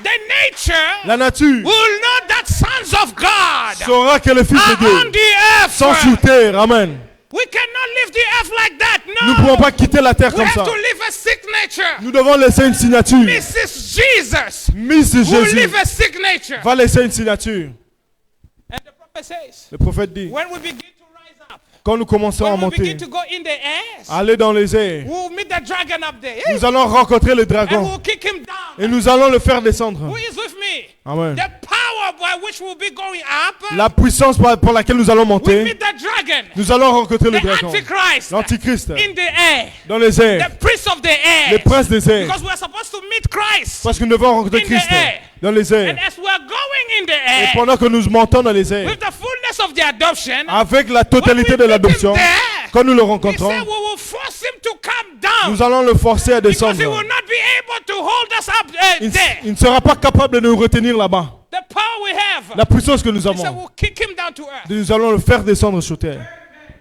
The nature La nature will know that sons of God saura que le Fils de are on Dieu the earth. sont sur terre. Amen. We cannot leave the earth like that. Nous ne No. pouvons pas quitter la terre We comme have ça. to leave a signature. Nous devons laisser une signature. Mrs. Jesus Miss will Jésus leave a signature. va laisser une signature. And the prophet says, Le prophète dit, when we begin to rise up, quand nous commencerons à when we monter, begin to go in the air, aller dans les airs, we'll meet the dragon up there. nous allons rencontrer le And dragon we'll kick him down. et nous allons le faire descendre. Who is with me? Amen. The power by which we'll be going up, La puissance pour laquelle nous allons we monter, meet the dragon, nous allons rencontrer le the dragon, Antichrist, l'Antichrist, in the air, dans les airs, the prince of the air. les princes des airs. Because we're supposed to meet Christ. Parce que nous devons rencontrer In the Christ air. dans les airs. And as we're going in the Et air, pendant que nous montons dans les airs, with the fullness of the adoption, avec la when totalité we de meet l'adoption, him there, quand nous le he rencontrons, said we will force him to come down. nous allons le forcer à Because he will descendre. not be able to hold us up there. Il ne sera pas capable de nous retenir là-bas. The power we have. La puissance que nous He said avons, we'll kick him down to earth. nous allons le faire descendre sur terre.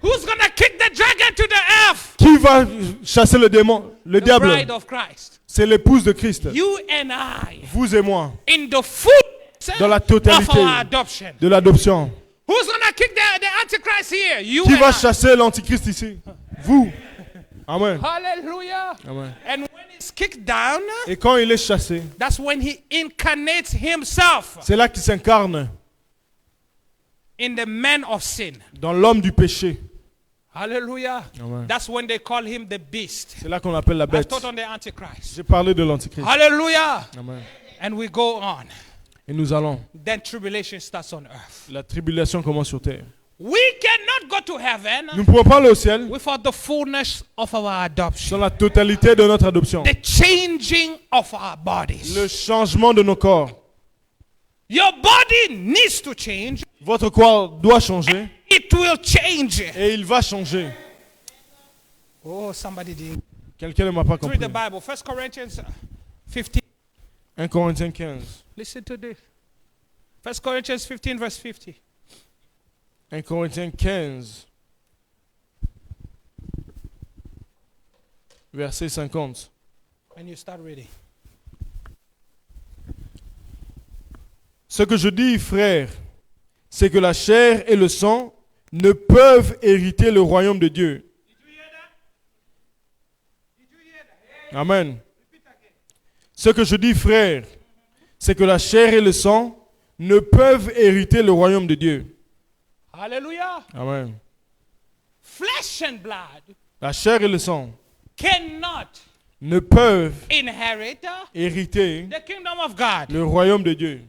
Who's going to kick the dragon to the earth? Qui va chasser le démon, le The diable? bride of Christ. C'est l'épouse de Christ. You and I. Vous et moi, In the fullness dans la of totalité our adoption. de l'adoption. Who's going to kick the Antichrist here? You Qui and va I. chasser l'antichrist ici? Vous. Amen. Hallelujah. Amen. And when he's kicked down, Et quand il est chassé, that's when he incarnates himself c'est là qu'il s'incarne in the man of sin. dans l'homme du péché. Hallelujah. Amen. That's when they call him the beast. C'est là qu'on l'appelle la I've bête. taught on the Antichrist. J'ai parlé de l'antichrist. Hallelujah. Amen. And we go on. Et nous allons. then tribulation starts on earth. La tribulation commence sur terre. We cannot go to heaven Nous ne pouvons pas aller au ciel without the fullness of our adoption, sans la totalité de notre adoption. the changing of our bodies. Le changement de nos corps. Your body needs to change. Votre corps doit changer It will change. et il va changer. Oh, somebody didn't Quelqu'un ne m'a pas read the compris. Bible. 1 Corinthians 15. 1 Corinthiens 15. Listen to this. 1 Corinthians 15 verse 50. 1 Corinthiens 15. Verset 50. And you start reading. Ce que je dis, frère, c'est que la chair et le sang ne peuvent hériter le royaume de Dieu. Amen. Ce que je dis, frère, c'est que la chair et le sang ne peuvent hériter le royaume de Dieu. Hallelujah. Amen. Flesh and blood La chair et le sang cannot ne peuvent inherit hériter the kingdom of God. le royaume de Dieu.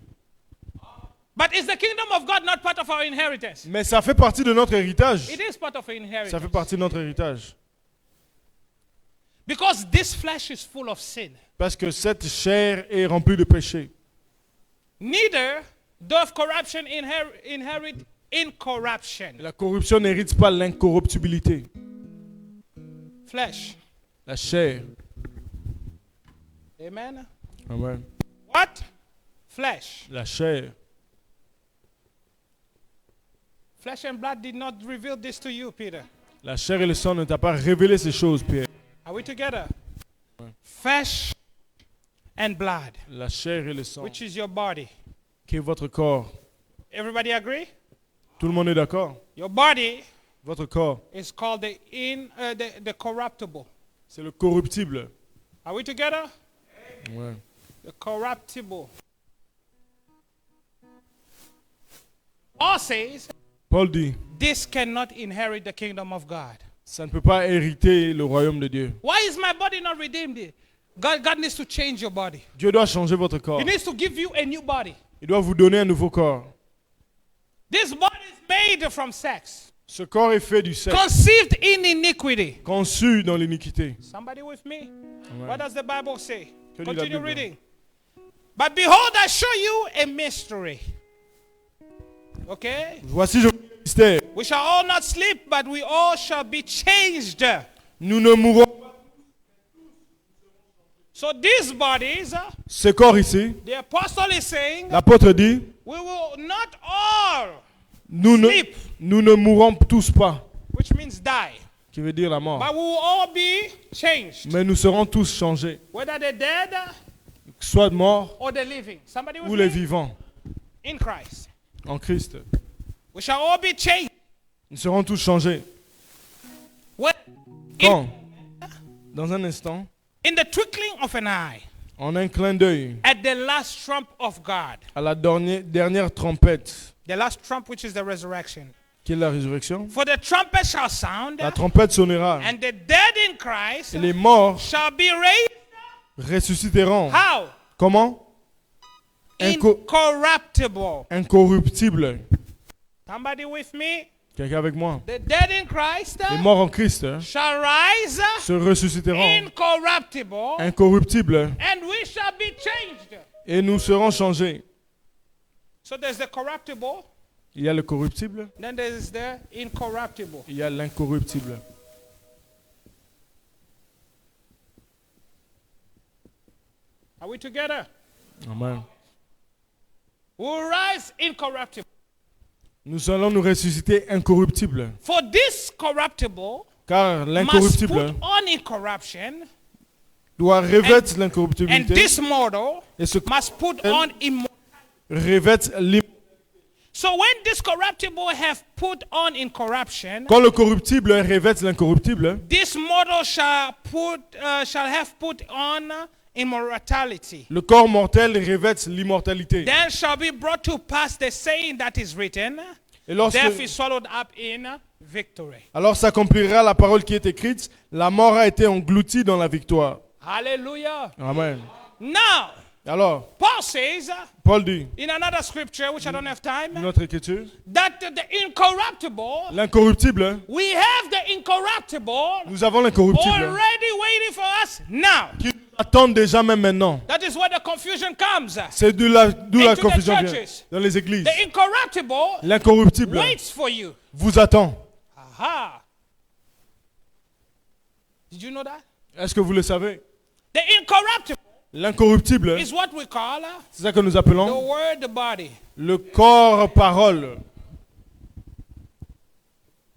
But is the kingdom of God not part of our inheritance? Mais ça fait partie de notre héritage. It is part of our Ça fait inheritance. partie de notre héritage. Because this flesh is full of sin. Parce que cette chair est remplie de péché. Neither doth corruption inherit incorruption. La corruption n'hérite pas l'incorruptibilité. Flesh. La chair. Amen. Amen. What? Flesh. La chair. Flesh and blood did not reveal this to you, Peter. La chair et le sang ne t'a pas révélé ces choses, Pierre. Are we together? Flesh and blood, La chair et le sang, which is your body. qui est votre corps. Everybody agree? Tout le monde est d'accord? Your body Votre corps, is called the corruptible. c'est le corruptible. Are we together? Ouais. The corruptible. Paul says Paul dit, this cannot inherit the kingdom of God. ça ne peut pas hériter le royaume de Dieu. Why is my body not redeemed? God needs to change your body. Dieu doit changer votre corps. He needs to give you a new body. Il doit vous donner un nouveau corps. This body is made from sex, Ce corps est fait du sexe, conceived in iniquity. conçu dans l'iniquité. Somebody with me? Ouais. What does the Bible say? Que dit la Continue Bible? reading. But behold, I show you a mystery. Okay? Voici, je vous dis le mystère. We shall all not sleep, but we all shall be changed. Nous ne mourrons pas. So these bodies, Ce corps ici, the apostle is saying, l'apôtre dit, we will not all nous sleep, ne mourrons tous pas, which means die, qui veut dire la mort. but we will all be changed. Mais nous serons tous changés, Whether they're dead soit morts or they're living. Somebody with ou les me? vivants, In Christ. en Christ. We shall all be changed. Nous serons tous changés. When, Quand? Dans un instant, in the twinkling of an eye, en un clin d'œil, at the last trump of God. à la dernière trompette, The last trump, which is the resurrection. qui est la résurrection, For the trumpet shall sound, la trompette sonnera, and the dead in Christ et les morts shall be raised. ressusciteront. How? Comment? Incorruptible. Incorruptible. Somebody with me? Quelqu'un avec moi? The dead in Christ Les morts en Christ shall rise se ressusciteront. incorruptible, Incorruptibles. and we shall be changed. Et nous serons changés. So there's the corruptible, Il y a le corruptible, then there's the incorruptible. il y a l'incorruptible. Are we together? Amen. We'll rise incorruptible. Nous allons nous ressusciter incorruptibles. For this corruptible Car must l'incorruptible put on incorruption, doit revêtre and l'incorruptibilité this mortal et ce must put on immortality. revêt l'immortalité. So when this corruptible have put on incorruption, Quand le corruptible revêt l'incorruptible, this mortal shall have put on immortality. le corps mortel revêt l'immortalité. Then shall be brought to pass the saying that is written, Et lorsque, death is swallowed up in victory. alors s'accomplira la parole qui est écrite, la mort a été engloutie dans la victoire. Hallelujah. Amen. Now, Alors, Paul says Paul dit, in another scripture, which I don't have time, notre écriture, that the incorruptible, l'incorruptible, we have the incorruptible nous avons l'incorruptible already waiting for us now. qui nous attend déjà même maintenant. That is where the confusion comes. C'est d'où la Into the confusion vient churches. dans les églises. The incorruptible L'incorruptible waits for you. vous attend. Aha. Did you know that? Est-ce que vous le savez? The incorruptible L'incorruptible, is what we call c'est ça que nous the appelons word body. le corps-parole.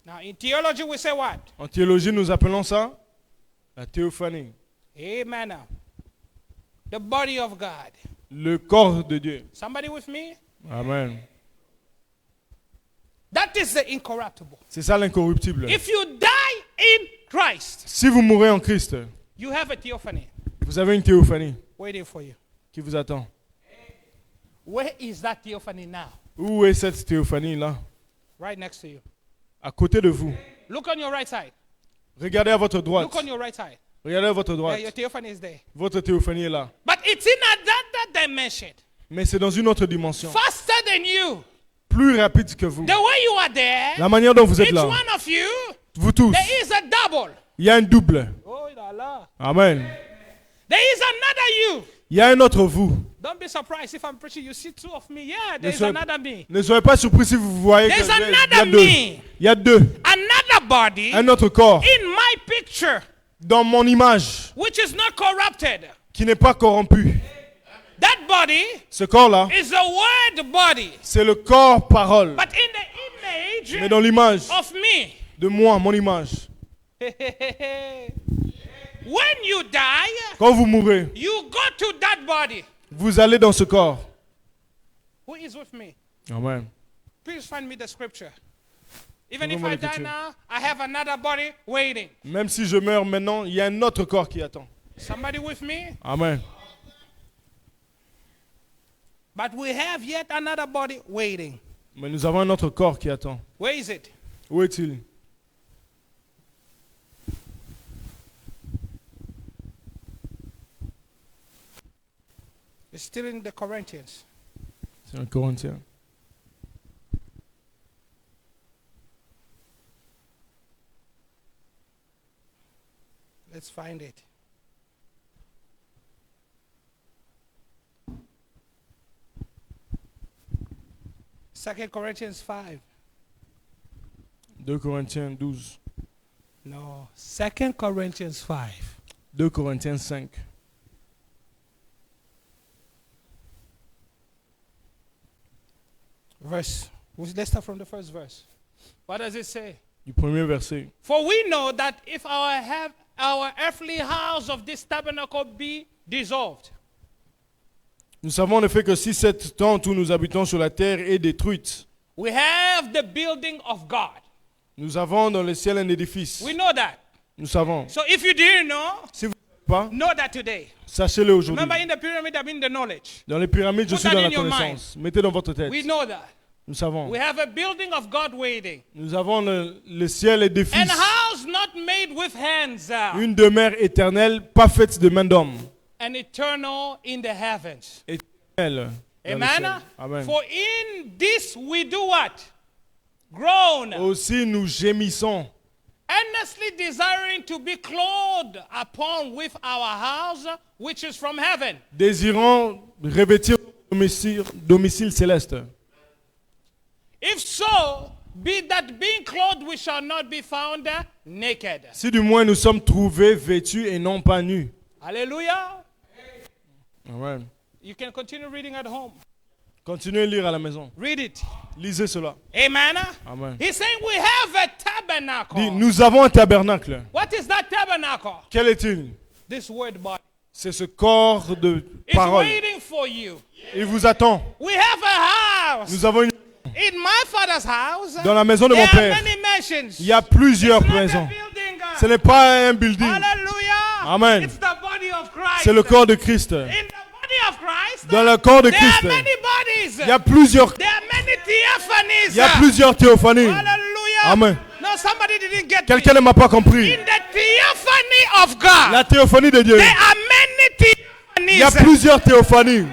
Now, in theology, we say what? En théologie, nous appelons ça la théophanie, Amen. The body of God. le corps de Dieu. Somebody with me? Amen. That is the incorruptible. C'est ça l'incorruptible. If you die in Christ, Si vous mourrez en Christ, you have a theophany vous avez une théophanie waiting for you. qui vous attend. Where is that theophany now? Où est cette théophanie-là? Right next to you. À côté de vous. Look on your right side. Regardez à votre droite. Look on your right side. Regardez à votre Yeah, droite. your theophany is there. Votre théophanie est là. But it's in another dimension. Mais c'est dans une autre dimension. Faster than you. Plus rapide que vous. The way you are there, La manière dont vous êtes each là. one of you, Vous tous. there is a double. Il y a un double. Oh, la, la. Amen. There is another you. Il y a un autre vous. Don't be surprised if I'm preaching. You see two of me. Yeah, there's soyez- another me. Ne soyez pas surpris si vous voyez There's qu'il y a another deux. me. Il y a deux. Another body Un autre corps. in my picture, Dans mon image. which is not corrupted. Qui n'est pas corrompu. That body Ce corps-là. is the word body. C'est le corps parole. But in the Mais image dans l'image of me, de moi, mon image. when you die, Quand vous mourrez, you go to that body. vous allez dans ce corps. Who is with me? Amen. Please find me the scripture. Even Trouvez-moi if I die l'écriture. now, I have another body waiting. Même si je meurs maintenant, il y a un autre corps qui attend. Somebody with me? Amen. But we have yet another body waiting. Mais nous avons un autre corps qui attend. Where is it? Où est-il? It's still in the Corinthians. C'est un Corinthien. Let's find it. Second Corinthians 5. 2 Corinthiens 12. No, Second Corinthians 5. 2 Corinthiens 5. Verse. Let's start from the first verse. What does it say? Du premier verset. For we know that if our earthly house of this tabernacle be dissolved, Nous savons en effet que si cette tente où nous habitons sur la terre est détruite, we have the building of God. nous avons dans le ciel un édifice. We know that. Nous savons. So if you didn't know, Si vous ne savez pas, know that today. sachez-le aujourd'hui. Remember in the pyramid, I mean the knowledge. Dans les pyramides, je Put suis that dans in la your connaissance. Mettez dans votre tête. We know that. Nous savons. We have a building of God waiting. Nous avons le ciel édifice. An house not made with hands. Une demeure éternelle, pas faite de main d'homme. And eternal in the heavens. Éternelle. dans le Amen. ciel. Amen. For in this we do what? Groan. Aussi nous gémissons, Earnestly desiring to be clothed upon with our house, which is from heaven. désirant revêtir domicile céleste. If so, be that being clothed we shall not be found naked. Si du moins nous sommes trouvés vêtus et non pas nus. Hallelujah. Amen. You can continue reading at home. Continuez à lire à la maison. Read it. Lisez cela. Amen. Amen. He's saying we have a tabernacle. Dit, nous avons un tabernacle. What is that tabernacle? Quel est-il? This word body. C'est ce corps de It's parole. waiting for you. Il vous attend. We have a house. Nous avons une... In my father's house, Dans la maison de there mon are père, many mansions. il y a plusieurs It's not a maisons. building. Ce n'est pas un building. Hallelujah. Amen. It's the body of Christ. C'est le corps de Christ. In the body of Christ, Dans le corps de there Christ, are many bodies. il y a plusieurs, There are many theophanies. il y a plusieurs théophanies. Hallelujah. Amen. No, somebody didn't get Quelqu'un me. ne m'a pas compris. In the theophany of God, La théophanie de Dieu, there are many theophanies. Il y a theophanies. plusieurs théophanies.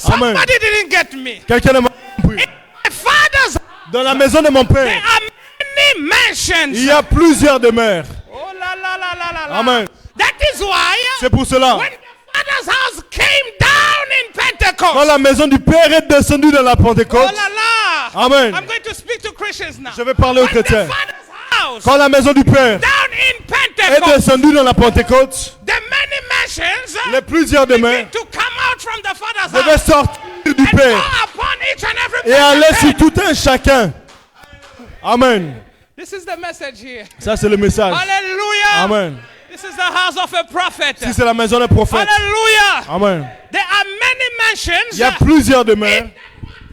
Amen. Somebody didn't get me. Quelqu'un ne m'a pas compris. In my father's house, Dans la maison de mon there père, are many mansions. il y a plusieurs demeures. Oh la la la la la la. Amen. That is why C'est pour cela. when the father's house came down in Pentecost. Quand la maison du Père est descendue dans la Oh Pentecôte, la la. Amen. I'm going to speak to Christians now. Je vais parler aux When the chrétiens. father's house Quand la maison du Père down in est Pentecost, descendue dans la Pentecôte, the many mansions les plusieurs demeures begin to come out from the father's devaient house sortir du and go Père upon each and every et aller person. sur tout un chacun. Amen. This is the message here. Ça, c'est le message. Hallelujah. Amen. This is the house of a prophet. Si c'est la maison des prophètes. Hallelujah. Amen. There are many mansions Il y a plusieurs demeures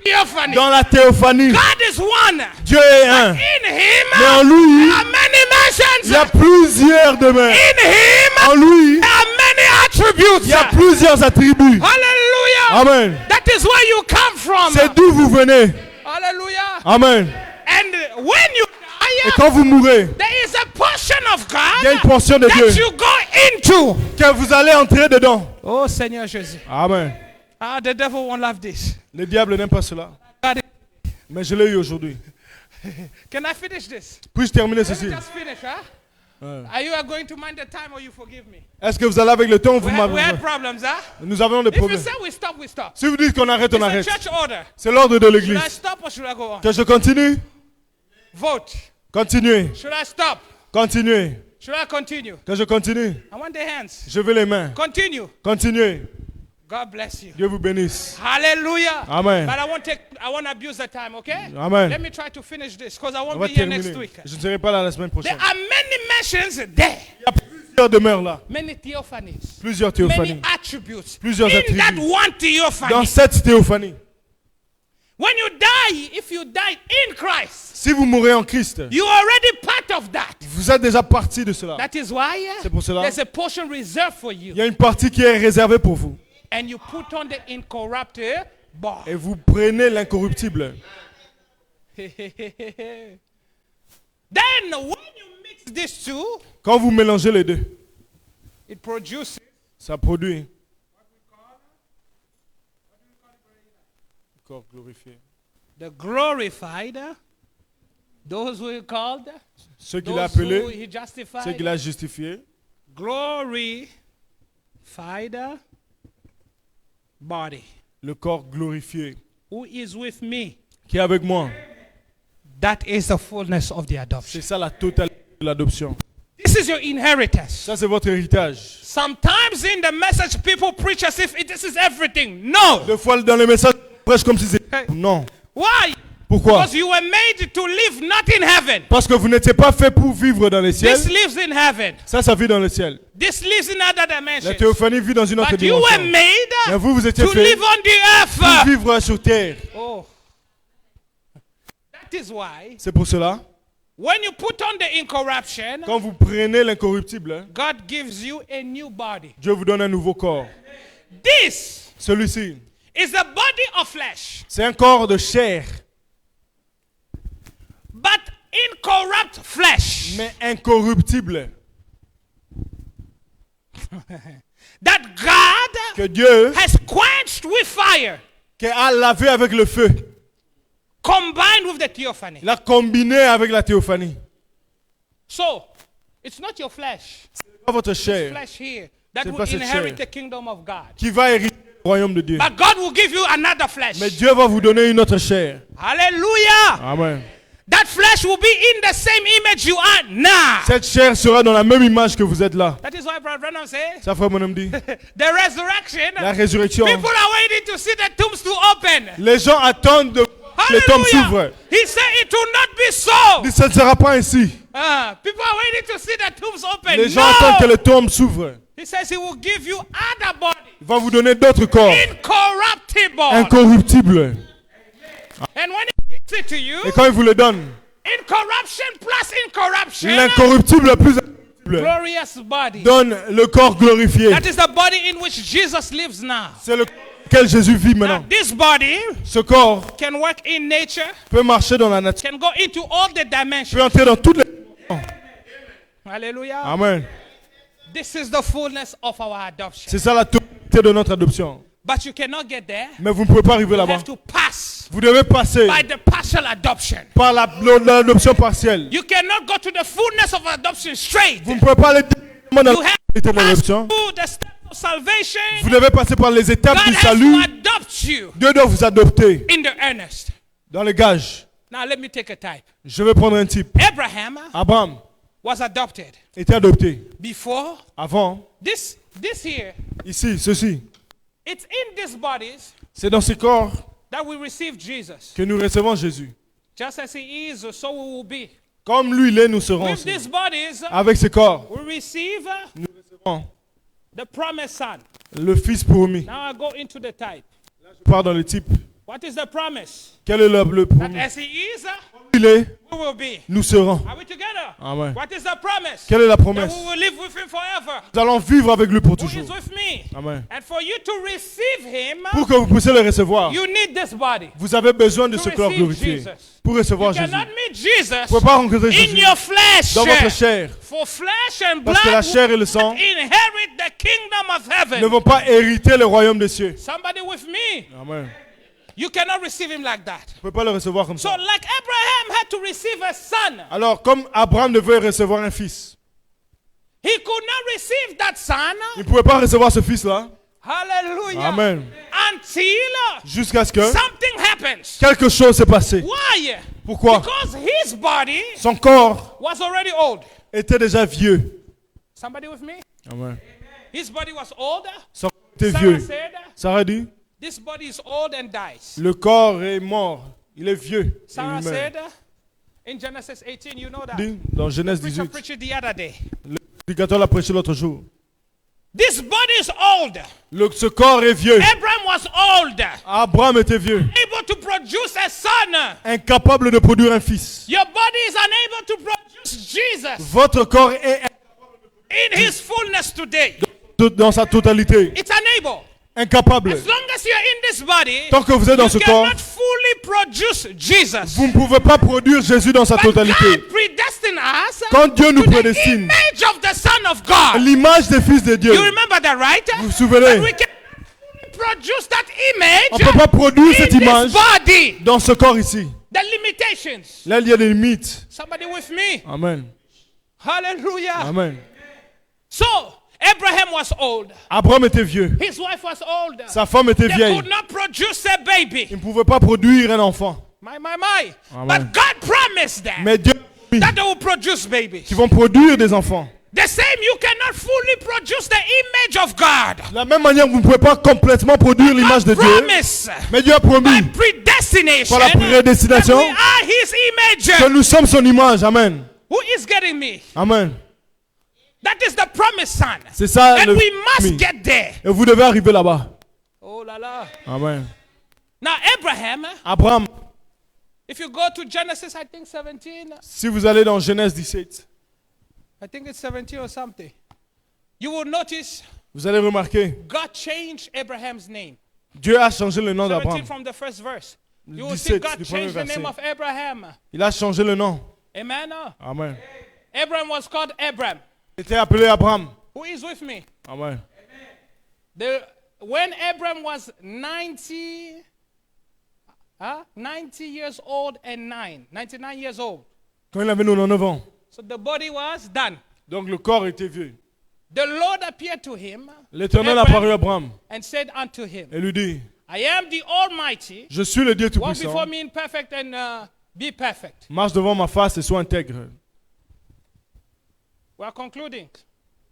theophany. dans la théophanie. God is one. Dieu est un. In him Mais en lui, there are many mansions. il y a plusieurs demeures. In him En lui, there are many attributes. il y a plusieurs attributs. Hallelujah. Amen. That is where you come from. C'est d'où vous venez. Hallelujah. Amen. And when you Et die, quand vous mourrez, there is a portion of il y a une God portion de that Dieu you go into. que vous allez entrer dedans. Oh Seigneur Jésus. Amen. Ah, the devil won't love this. Le diable n'aime pas cela. God, Mais je l'ai eu aujourd'hui. can I finish this? Puis-je terminer Let me ceci? just finish, huh? Are you going to mind the time or you forgive me? Est-ce que vous allez avec le temps ou vous We m'avez... had problems, huh? Nous avons des If you problèmes. say we stop, we stop. Si vous dites qu'on arrête, on It's a arrête. church order. C'est l'ordre de Should l'église. I stop or should I go on? Que je continue? Vote. Continuez. Should I stop? Continuez. Should I continue? Que je continue. I want the hands. Je veux les mains. Continue. Continuez. God bless you. Dieu vous bénisse. Hallelujah. Amen. But I won't abuse the time, okay? Amen. Let me try to finish this because I On won't va be here next terminer. week. Je ne serai pas là la semaine There prochaine. are many mansions there. Il y a plusieurs demeures là. Many theophanies. Plusieurs Many théophanies. attributes. Plusieurs In attributs. that one theophany. Dans cette théophanie, When you die, if you died in Christ, si vous mourrez en Christ, you are already part of that. vous êtes déjà parti de cela. That is why C'est pour cela. there's a portion reserved for you. Il y a une partie qui est réservée pour vous. And you put on the incorruptible. Et vous prenez l'incorruptible. Then when you mix these two, Quand vous mélangez les deux, it produces ça produit corps glorifié. the glorified, those who he called, Ceux qu'il a those who appelés, he justified, ceux qu'il a justifiés, glorified body, le corps glorifié who is with me. qui est avec moi. That is the fullness of the adoption. C'est ça la totalité de l'adoption. This is your inheritance. Ça c'est votre héritage. Sometimes in the message, people preach as if this is everything. No. Deux fois dans le message, on prêche comme si c'était... Non. Why? Pourquoi? Because you were made to live not in heaven. Parce que vous n'étiez pas fait pour vivre dans le ciel. This lives in heaven. Ça vit dans le ciel. This lives in other La dimensions. théophanie vit dans une autre But you were dimension. made Mais vous étiez to fait live on the pour earth. vivre sur terre. Oh. That is why C'est pour cela, when you put on the incorruption, quand vous prenez l'incorruptible, God gives you a new body. Dieu vous donne un nouveau corps. This Celui-ci, is the body of flesh, c'est un corps de chair, but incorrupt flesh mais incorruptible. that God Que Dieu, has quenched with fire, qui a lavé avec le feu, combined with the theophany. l'a combiné avec la théophanie. So, it's not your flesh, C'est pas votre chair flesh here, that C'est will pas cette inherit chair. the kingdom of God. qui va hériter le royaume de Dieu. But God will give you another flesh. Mais Dieu va vous donner une autre chair. Hallelujah. Amen. That flesh will be in the same image you are now. Cette chair sera dans la même image que vous êtes là. That is why Brother Branham says, Ça, frère mon homme dit. the resurrection, La résurrection. people are waiting to see the tombs to open. Les gens attendent que les tombes s'ouvrent. Hallelujah. He said it will not be so. Ça ne sera pas ainsi. People are waiting to see the tombs open. Les gens attendent que No. les tombes s'ouvrent. He says he will give you other body, Il va vous donner d'autres corps. incorruptible. Incorruptibles. And when he gives it to you, Et quand il vous le donne, incorruption plus incorruption, l'incorruptible plus incorruptible glorious body. donne le corps glorifié. That is the body in which Jesus lives now. C'est lequel Jésus vit Now, maintenant. this body Ce corps can work in nature, peut marcher dans la nature, can go into all the peut dimensions. entrer dans toutes les... Hallelujah. Amen. This is the fullness of our adoption. C'est ça la totalité de notre adoption. But you cannot get there. Mais vous ne pouvez pas arriver You là-bas. have to pass Vous devez passer by the partial adoption. par l'adoption partielle. You cannot go to the fullness of adoption straight. Vous ne pouvez pas aller directement dans You have la to pass l'adoption. through the steps of salvation. Vous devez passer par les étapes God du has salut. to adopt you Dieu doit vous adopter in the earnest. dans les gages. Now let me take a type. Je vais prendre un type. Abraham Abraham was adopted était adopté. before Avant, this here. ici, ceci. It's in these bodies C'est dans ce corps that we receive Jesus. que nous recevons Jésus. Just as he is, so we will be. Comme lui, il est, nous serons With aussi. these bodies, Avec ce corps, we receive nous recevons the promised son. le Fils promis. Now I go into the type. Je pars dans le type. What is the promise? Quel est le That promis? as he is, Il est, we will be. nous serons. Are we together? Amen. What is the promise? Quelle est la That promesse? we will live with him forever. Nous allons vivre avec lui pour Who toujours. is with me? Amen. And for you to receive him, Pour que vous puissiez le recevoir, you need this body. vous avez besoin de To ce corps receive glorifié. Jesus. Pour recevoir You Jésus. cannot meet Jesus Vous ne pouvez pas rencontrer in Jésus your flesh. dans votre chair. For flesh and blood Parce que la chair et le will sang not inherit the kingdom of ne heaven. vont pas hériter le royaume des cieux. Somebody with me. Amen. You cannot receive him like that. Vous ne pouvez pas le recevoir comme So ça. like Abraham had to receive a son, Alors, comme Abraham devait recevoir un fils, he could not receive that son. il ne pouvait pas recevoir ce fils-là. Hallelujah. Amen. Until Jusqu'à ce que something happens. quelque chose s'est passé. Why? Pourquoi? Because his body Son corps was already old. était déjà vieux. Somebody with me? Amen. His body was old. Son corps était Sarah vieux. said, Sarah dit, this body is old and dies. le corps est mort. Il est vieux. Et Sarah il meurt. said, in Genesis 18, you know that. Dit dans Genèse Preacher 18. preached the other day. Le prédicateur l'a prêché l'autre jour. This body is old. Ce corps est vieux. Abraham was old, Abraham était vieux. able to produce a son. Incapable de produire un fils. Your body is unable to produce Jesus Votre corps est in his fullness today. dans sa totalité. It's unable. Incapable. As long as you're in this body, Tant que vous êtes dans ce you corps, cannot fully produce Jesus. vous ne pouvez pas produire Jésus dans sa But totalité. God predestined us Quand Dieu nous to the prédestine, image of the Son of God. l'image des fils de Dieu, You remember that, right? vous vous souvenez, But we can fully produce that on image ne peut pas produire in cette this image body. dans ce corps ici. The limitations. Là, il y a des limites. Somebody with me? Amen. Hallelujah. Amen. So, Abraham was old. Abraham était vieux. His wife was old. Sa femme était They vieille. could not produce a baby. Il ne pouvait pas produire un enfant. My. Amen. But God promised them Mais Dieu a promis that they will produce babies. qu'ils vont produire des enfants. The same, you cannot fully produce the image of God. De la même manière, vous ne pouvez pas complètement produire l'image de God Dieu. promise Mais Dieu a promis by predestination par la prédestination that we are His image. que nous sommes son image. Amen. Who is getting me? Amen. That is the promised son. C'est ça And le we must promis. get there. Et vous devez arriver là-bas. Oh la la. Amen. Now Abraham, Abraham, if you go to Genesis, I think 17, si vous allez dans Genèse 17, I think it's 17 or something, you will notice vous allez remarquer, God changed Abraham's name. Dieu a changé le nom 17 d'Abraham. from the first verse. You will see 17 God du premier changed the name verset. of Abraham. Il a changé le nom. Amen. Amen. Abraham was called Abram. Il était appelé Abraham. Who is with me? Amen. When Abram was 90 years old and 99 years old. Quand il avait 99 ans. So the body was done. Donc le corps était vieux. The Lord appeared to him L'Éternel Abraham, apparut à Abraham and said unto him, et lui dit, I am the Almighty. je suis le Dieu Walk Tout-Puissant. before me in perfect and be perfect. Marche devant ma face et sois intègre. We are concluding.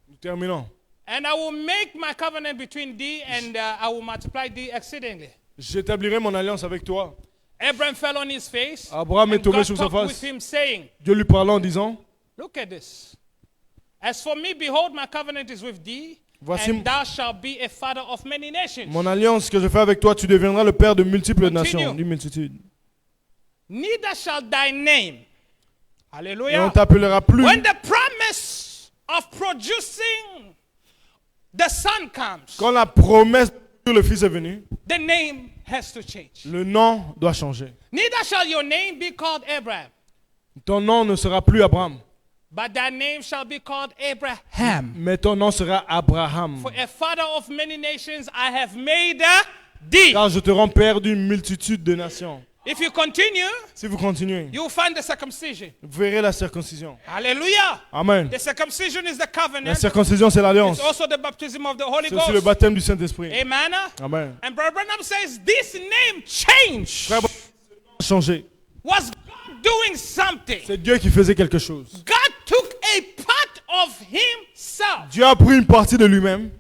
Nous terminons. And I will make my covenant between thee and I will multiply thee exceedingly. J'établirai mon alliance avec toi. Abraham fell on his face. Abraham est And tombé God sur sa talked with face. him, saying, Dieu lui parla en disant, look at this. As for me, behold, my covenant is with thee, Voici and thou shalt be a father of many nations. mon alliance que je fais avec toi, tu deviendras le père de multiples Continue. nations, d'une multitude. Neither shall thy name. Et on Hallelujah. t'appellera plus. When the promise of producing the son comes, Quand la promesse de le Fils est venue, the name has to change. le nom doit changer. Neither shall your name be called Abraham, Ton nom ne sera plus Abraham, But thy name shall be called Abraham. Mais ton nom sera Abraham. For a father of many nations I have made thee. Car je te rends père d'une multitude de nations. If you continue, Si vous continuez, you will find the circumcision. vous verrez la circoncision. Hallelujah. Amen. The circumcision is the La covenant. circoncision, c'est l'alliance. It's also the baptism of the Holy C'est aussi le Ghost. baptême du Saint-Esprit. Amen. Amen. And Brother Branham says this name change Frère, changé. was God doing something. C'est Dieu qui faisait quelque chose. God took a part of himself. Dieu a pris une partie de lui-même.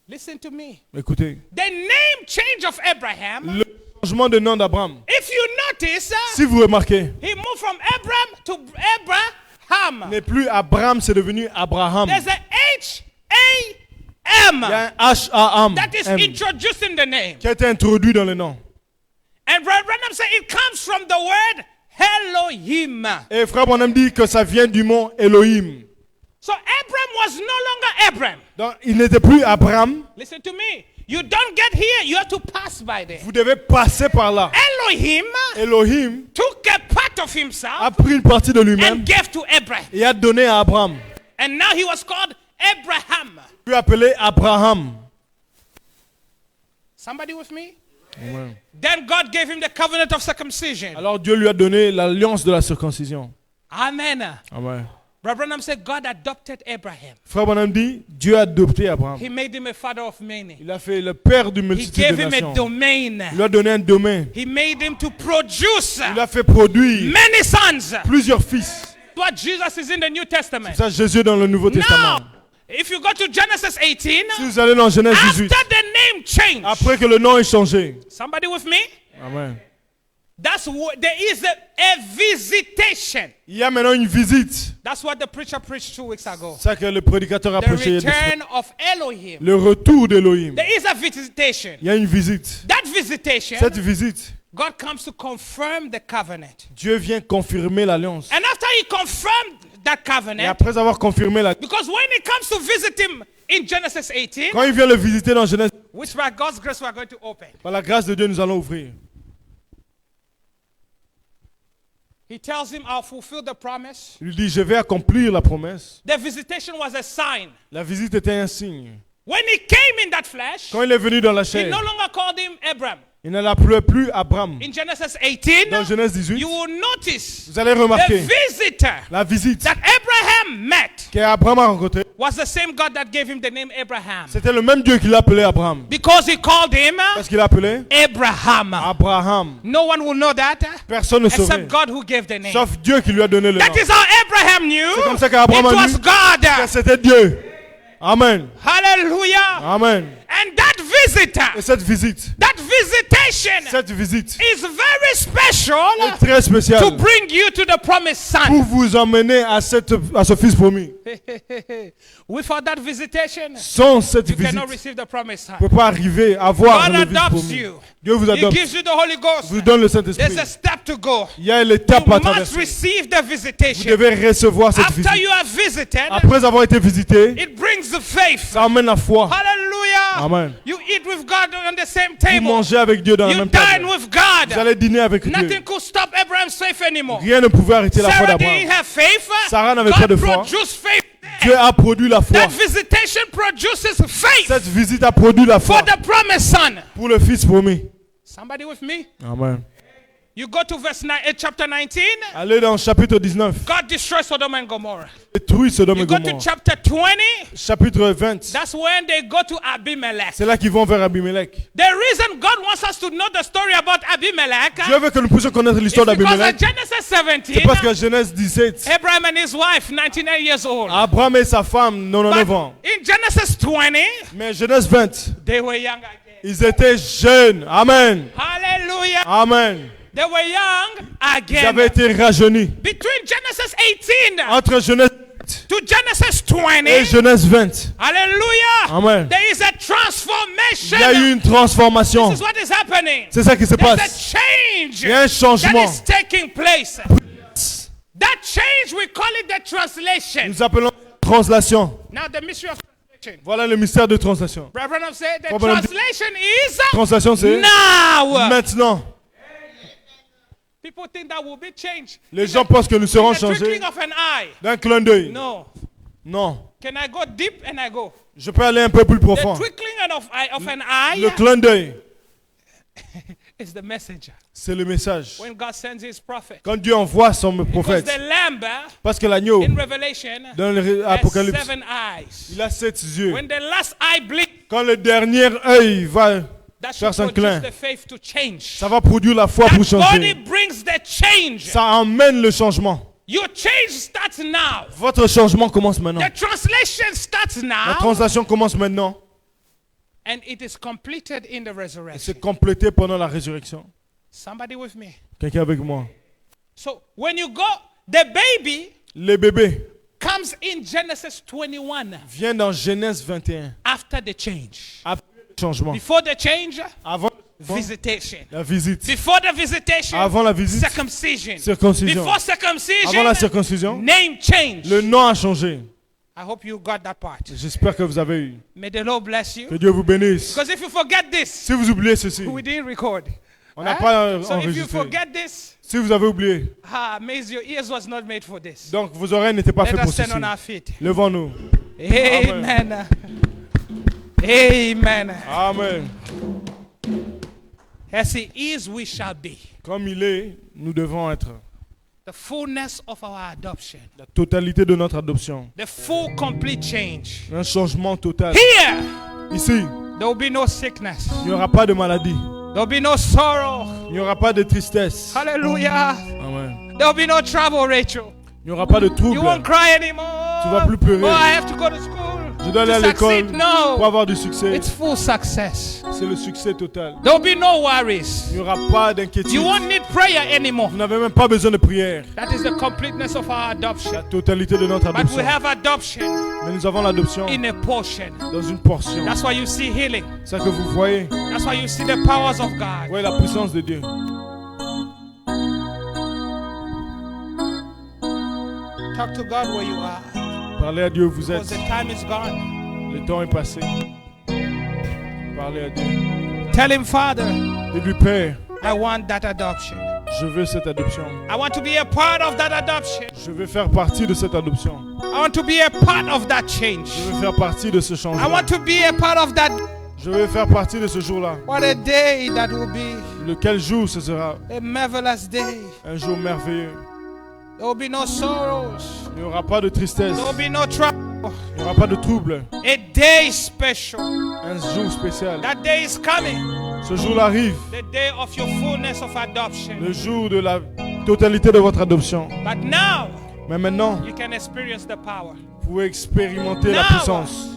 Listen to me. Écoutez, The name change of Abraham, le changement de nom d'Abraham. if you notice, Si vous remarquez, he moved from Abram to Abraham. n'est plus Abraham, c'est devenu Abraham. There's a Il y a H-A-M un H-A-M that is introduced in the name. qui a été introduit dans le nom. And Brother Branham said it comes from the word Elohim. Et frère Branham dit que ça vient du mot Elohim. So Abram was no longer Abram. Donc, il n'était plus Abraham. Listen to me. You don't get here, you have to pass by there. Vous devez passer par là. Elohim Elohim took a part of a himself pris une partie de lui-même and gave to Abraham. et a donné à Abraham. And now he was called Abraham. Lui appelé Abraham. Somebody with me? Amen. Then God gave him the covenant of circumcision. Alors Dieu lui a donné l'alliance de la circoncision. Amen. Amen. Brother Branham said God adopted Abraham. Frère Branham dit, Dieu a adopté Abraham. He made him a father of many. Il a fait le père d'une He multitude gave de him a nations. domain. Il lui a donné un domaine. He made him to produce Il a fait produire many sons. plusieurs fils. What Jesus is in the New Testament. Ça, Jésus est dans le Nouveau Testament. Now, if you go to Genesis 18, Si vous allez dans Genèse 18, after the name change, après que le nom est changé. somebody with me? Amen. That's what there is a visitation. Il y a maintenant une visite. That's what the preacher preached 2 weeks ago. C'est ça que le prédicateur a The prêché. Il y a deux semaines. return of Elohim. Le retour d'Elohim. There is a visitation. Il y a une visite. That visitation, Cette visite, God comes to confirm the covenant. Dieu vient confirmer l'alliance. And after he confirmed that Et covenant, après avoir confirmé la... because when he comes to visit him in Genesis 18, Quand il vient le visiter dans Genèse, which by God's grace we are going to open, par la grâce de Dieu, nous allons ouvrir. he tells him, I'll fulfill the promise. Il lui dit, je vais accomplir la promesse. The visitation was a sign. La visite était un signe. When he came in that flesh, Quand il est venu dans la he chair, no longer called him Abram. il ne l'appelait plus Abraham. In Genesis 18, Dans Genèse 18, you will notice vous allez the remarquer visitor la visite that Abraham met qu'Abraham a rencontrée. was the same God that gave him the name Abraham. C'était le même Dieu qui l'a appelé Abraham. Because he called him Parce qu'il l'a appelé Abraham. Abraham. No one will know that Personne ne saurait. except God who gave the name. Sauf Dieu qui lui a donné le nom. That is how Abraham knew C'est comme ça it qu'Abraham a was dit God. que c'était Dieu. Amen. Hallelujah. Amen. And that visitor, Et cette visite that visitation est is very special très spéciale to bring you to the promised pour son. vous emmener à ce fils promis. Without that visitation, Sans cette you visite, cannot vous receive the promised son. ne pouvez pas arriver à voir God le fils adopts promis. you. Dieu vous He adopte, gives you the Holy Ghost. vous donne le There's Saint-Esprit. a step to go. Il y a l'étape You à must traverser. receive the Vous visitation. devez recevoir cette After visite. you are visited, Après avoir été visité, it brings the faith. ça amène la foi. Hallelujah. Amen. You eat with God on the same Vous table. mangez avec Dieu dans la You même dine table. with God. Vous allez dîner avec Dieu. Nothing could stop Abraham's faith anymore. Rien ne pouvait arrêter la foi Sarah d'Abraham. didn't have faith. Sarah n'avait pas God de foi. produced faith. Dieu a produit la foi. That visitation produces faith Cette visite a produit la foi for the promised son. pour le fils promis. Somebody with me? Amen. You go to chapter 19. Allez dans chapitre 19. God destroys Sodom and Gomorrah. Détruit Sodome You et go to Gomorrhe. chapter 20. Chapitre 20. That's when they go to Abimelech. C'est là qu'ils vont vers Abimelech. The reason God wants us to know the story about Abimelech Dieu veut que nous puissions connaître is l'histoire because d'Abimelech. in Genesis C'est parce 17, que Genèse 17, Abraham and his wife, 99 years old. Abraham et sa femme, 99 But ans. in Genesis 20, Mais Genèse 20, they were young again. ils étaient jeunes. Amen. Hallelujah. Amen. They were young Ils avaient again. été rajeunis. Between Genesis 18 Entre Genèse to Genesis et 20, Genèse 20, hallelujah, Amen. there is a Il transformation. y a eu une transformation. This is what is happening. C'est ça qui se There's a passe. change Il y a un that changement. is taking place. That change, we call it the translation. Nous appelons translation. Now the mystery of translation. Voilà le mystère de translation. Brother Branham said the Brother Branham- translation is Translation, c'est now. maintenant. People think that will be changed. Les gens pensent que nous serons The changés twinkling of an eye. d'un clin d'œil. No. Non. Can I go deep and I go? Je peux aller un peu plus The profond. twinkling of an eye Le clin d'œil, is the messenger. c'est le message. When God sends his prophet. Quand Dieu envoie son Because prophète, the lamb parce que l'agneau, in Revelation dans has l'Apocalypse, 7 eyes. il a 7 yeux. When the last eye blinks, Quand le dernier œil va that faire should son produce clin, the faith to change. ça va produire la foi pour That body changer. brings the change. Ça emmène le changement. Your change starts now. Votre changement commence maintenant. The translation starts La now. translation commence maintenant. And it is completed in the Et resurrection. c'est complété pendant la résurrection. Somebody with me. Quelqu'un avec moi. So when you go, the baby Les bébés comes in Genesis 21 viennent dans Genèse 21. after the change. Après le changement. Before the change, Avant visitation. la visite. Before the visitation, Avant la visite, circumcision. circoncision. Before circumcision, Avant la circoncision, name change. le nom a changé. I hope you got that part. J'espère que vous avez eu. May the Lord bless you. Que Dieu vous bénisse. Because if you forget this, Si vous oubliez ceci, we didn't record. on n'a Huh? pas So if you enregistré. forget this, Si vous avez oublié, means your ears was not made for this. donc vos oreilles n'étaient pas Let faites pour us stand ceci. on our feet. Levons-nous. Amen. Amen. Amen. As he is, we shall be. Comme il est, nous devons être. The fullness of our adoption. La totalité de notre adoption. The full, complete change. Un changement total. Here, Ici, there will be no sickness. il n'y aura pas de maladie. There will be no sorrow. Il n'y aura pas de tristesse. Hallelujah. Amen. There will be no trouble, Rachel. Il n'y aura pas de You trouble. won't cry anymore. Tu vas plus pleurer. Oh, I have to go to school. Je dois aller à to l'école succeed. No. pour avoir du succès. It's full success. C'est le succès total. There will be no Il worries. n'y aura pas d'inquiétude. You won't need prayer anymore. Vous n'avez même pas besoin de prière. That is the completeness of our La adoption. totalité de notre But we adoption. have adoption Mais nous avons l'adoption in a portion. dans une portion. That's why you see healing. C'est ça que vous voyez. That's why you see the powers of Vous God. voyez la puissance de Dieu. Talk to God where you are. Parlez à Dieu où vous Because êtes. the time is gone. Le temps est passé. Parlez à Dieu. Tell him, Father, Dis-lui, Père, I want that adoption. je veux cette adoption. I want to be a part of that adoption. Je veux faire partie de cette adoption. I want to be a part of that change. Je veux faire partie de ce I changement. want to be a part of that. Je veux faire partie de ce jour-là. What a day that will be. Lequel jour ce sera? A marvelous day. Un jour merveilleux. There will be no sorrows. Il n'y aura pas de tristesse. There will be no trouble. Il n'y aura pas de trouble. A day special. Un jour spécial. That day is coming. Ce jour-là arrive. The day of your fullness of adoption. Le jour de la totalité de votre adoption. But now, Mais maintenant, you can experience the power. vous pouvez expérimenter la Now. puissance.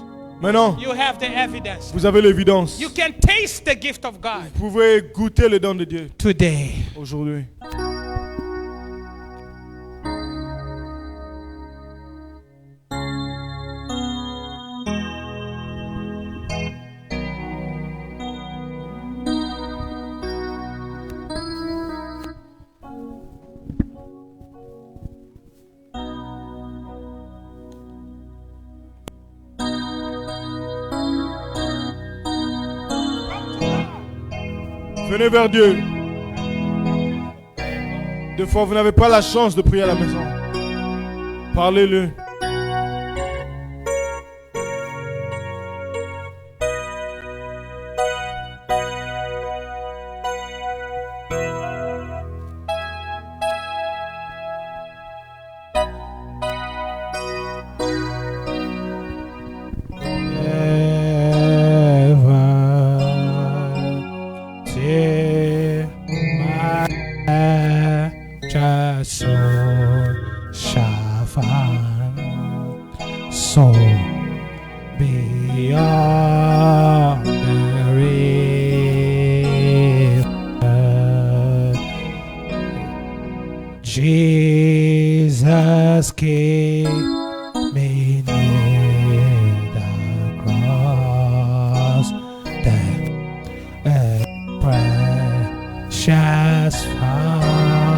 Maintenant, You have the evidence. vous avez l'évidence. You can taste the gift of God. Vous pouvez goûter le don de Dieu Today. aujourd'hui. Venez vers Dieu. Des fois, vous n'avez pas la chance de prier à la maison. Parlez-le. So beyond the river, Jesus came me near the cross, the precious fountain,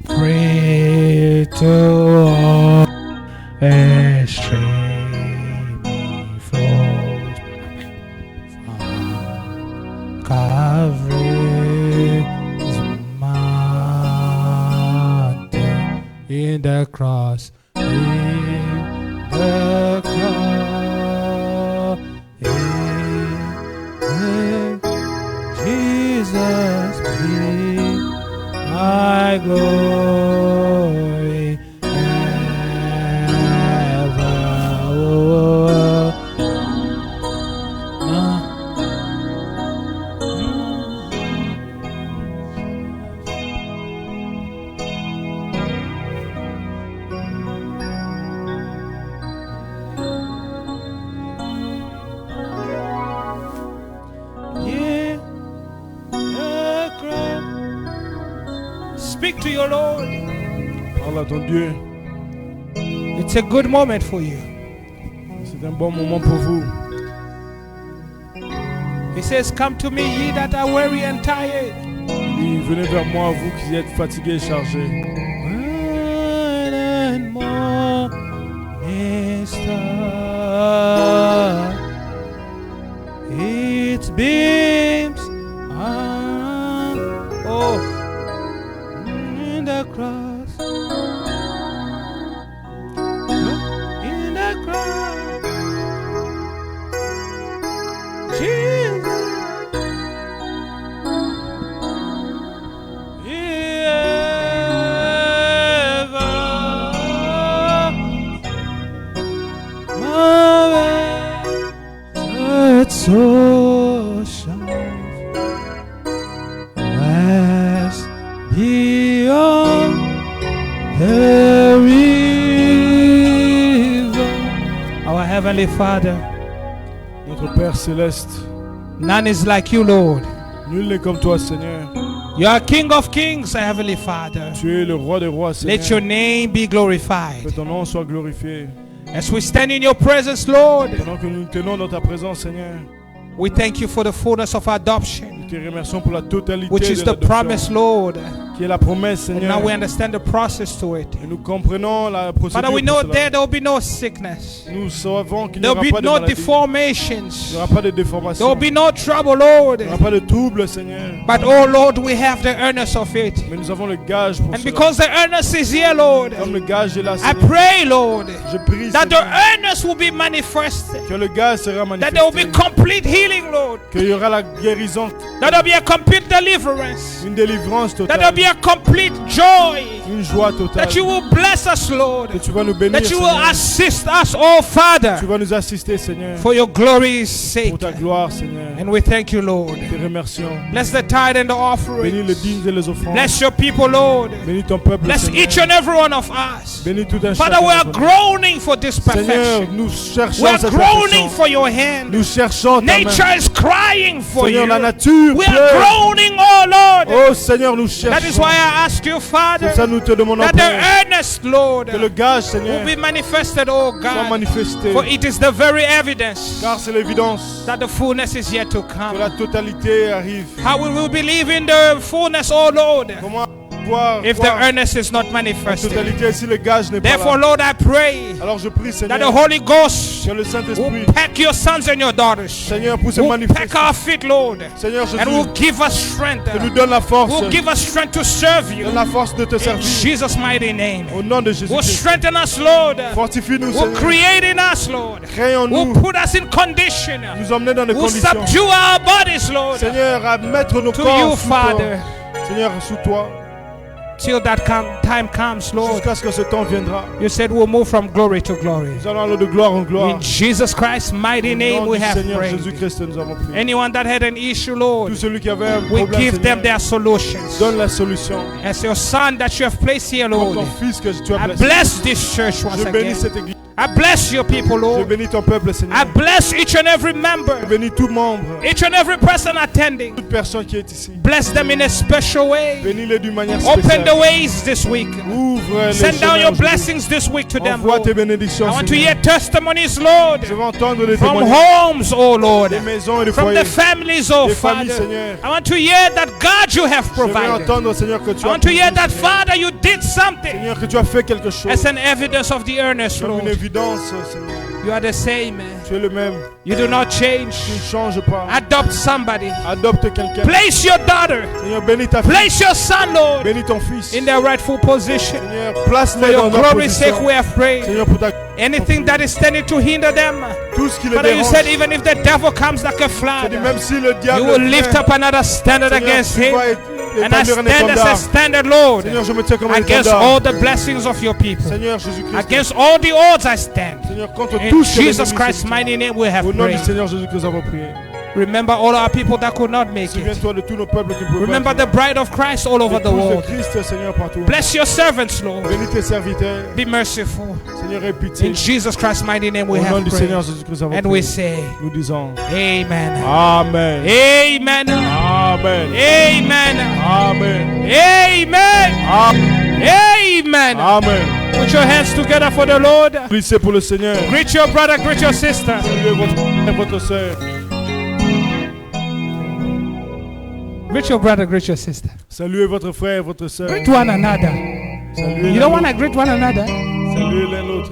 free to all, a stream flows from Calvary. the cross, in the cross, in Jesus be my glory ever. Speak to your Lord. Parle à ton Dieu. It's a good moment for you. C'est un bon moment pour vous. He says, come to me, ye that are weary and tired. Il dit, venez vers moi, vous qui êtes fatigués et chargés. And more is done. Its beams are in the cross. In the cross. Jesus. So shine as beyond the river. Our Heavenly Father, Notre Père céleste, none is like you, Lord. nul n'est comme toi, Seigneur. You are King of Kings, our Heavenly Father. Tu es le roi des rois, Seigneur. Let your name be Que glorified. ton nom soit glorifié. As we stand in your presence, Lord, Pendant que nous nous tenons dans ta présence, Seigneur, we thank you for the fullness of adoption, nous te remercions pour la totalité which is de the l'adoption, promise, Lord. qui est la promesse, And Seigneur. now we understand the process to it. Et nous comprenons la procédure Father, we pour know cela. there will be no sickness. Nous savons qu'il n'y There aura will be pas de no maladie, il deformations. n'y aura pas de There déformation, will be no trouble, Lord. il n'y aura pas de trouble, Seigneur. But oh Lord, we have the earnest of it. Mais nous avons le gage pour And cela. because the earnest is here, Lord, Comme le gage est là, I Seigneur, pray, Lord, je prie, that the Seigneur, earnest will be manifested. que le gage sera That there will be manifesté, complete healing, Lord. qu'il y aura la guérison, That there will be a complete deliverance. une délivrance That there will totale, be a complete joy. une joie totale. That you will bless us, Lord. Que tu vas nous bénir, That you will Seigneur. assist us, oh Father, Tu vas nous assister, Seigneur, for your glory's sake. pour ta gloire, Seigneur. And we thank you, Lord. Te remercions. Bless the tithe and the Bénis les offering. dîmes et les offrandes. Bless your people, Lord. Bénis ton peuple, Bless Seigneur. each and every one of us. Bénis tout un Father, chacun we are d'entre nous. groaning for this Seigneur, perfection. nous cherchons We are cette groaning perfection. for your hand. Nous cherchons ta main. Nature is crying for Seigneur, you. la nature We are pleure. groaning, oh Lord. Oh Seigneur, nous That is cherchons. why I ask you, Father, Pour ça, nous te demandons, that the Père, earnest, Lord, que le gage, will Seigneur, be manifested, oh soit God. manifesté. For it is the very evidence Car c'est l'évidence that the fullness is yet to que come. la totalité arrive. How will we believe in the fullness, oh Lord, Comment pouvoir if the voir earnest is not la manifested? totalité si le gage n'est pas Therefore, là? Lord, I pray Alors je prie, that the Seigneur, Holy Ghost que le will Saint-Esprit, pack your sons and your daughters, Seigneur, puisse se will pack manifester. our feet, Lord, Seigneur and will Jésus, give us strength, que nous donne la force, will give us strength to serve you. donne la force de te In servir. Jesus' mighty name. Au nom de Will Jésus-Christ. strengthen us, Lord. Fortifie-nous, Will Seigneur. create in us, Lord. Crée en Will nous, put us in condition. nous emmener dans des Will conditions. subdue our bodies, Lord, Seigneur, à mettre nos to corps you, sous toi. Father, Seigneur, sous toi, till that time comes, Lord. jusqu'à ce que ce temps viendra. You said we'll move from glory to glory. Nous allons aller de gloire en gloire. In Jesus Christ's mighty Au name nom we du have Seigneur prayed. Jésus-Christ, nous avons prié. Anyone that had an issue, Lord, Tout celui qui avait un we problème, give them Seigneur, their solutions. donne la solution. As your son that you have placed here, Comme Lord, ton fils que tu as I blessé. bless this church once Je bénis again. cette église. I bless your people, Je Lord. bénis ton peuple, Seigneur. I bless each and every member, Je bénis tout membre, each and every person attending. toute personne qui est ici. Bless them in a special way. Bénis-les d'une manière Open the spéciale. ways this week. Ouvre les Send down chemins your aujourd'hui. blessings this week to them, Envoie Lord. tes bénédictions, I want to Seigneur. hear testimonies, Lord, Je veux entendre des from témoignages homes, oh Lord, des maisons et des from foyers, the families, oh des familles, Father. Seigneur. I want to hear that God you have Je veux provided. entendre, Seigneur, que tu I as want to hear pourvu, that Seigneur. Father you did something Seigneur, que tu as fait quelque chose. as an evidence of the earnest, Comme une Lord. évidence, Seigneur. You are the same. Tu Tu es le même. You do not Tu change. ne changes pas. Adopt somebody. Adopte quelqu'un. Place your daughter. Seigneur, bénis ta fille. Place your son, Lord, Bénis ton fils. in their rightful position. Seigneur, For place-les your dans leur glory's sake, position. we have prayed. Seigneur, pour ta... Anything that is standing to hinder them, Tout ce qui les Father, you dérange. said even if the devil comes like a Je flood, dis, même si le you diable will lift vient, up another standard Seigneur, against tu him. vas And I établir un stand as a étendard. standard, Lord, Seigneur, je me tiens comme un against étendard. all the blessings of your people. Seigneur Jésus-Christ. Against all the odds I stand. Seigneur, contre In tout ce que Jesus l'ennemi Christ's se dit. mighty name we have Au nom du prayed. Seigneur Jésus que nous avons prié. Remember all our people that could not make it. Souviens-toi de tous nos peuples qui ne pouvaient Remember pas. the bride of Christ all over the Épouse de world. Christ, Seigneur, partout. Bless your servants, Lord. Bénis tes serviteurs. Be merciful. Seigneur, aie pitié. In Jesus Christ's mighty name we Au nom have du Seigneur prayed. Jésus que nous avons And we prié. say, Nous disons Amen. Amen. Amen. Amen. Amen. Amen. Amen. Amen. Amen. Put your hands together for the Lord. Plissez pour le Seigneur. Greet your brother, greet your sister. Saluez votre frère et votre soeur. Greet your brother, greet your sister. Saluez votre frère et votre soeur. Greet one another. Saluez You l'un don't want to l'autre. greet one another? Saluez l'un l'autre.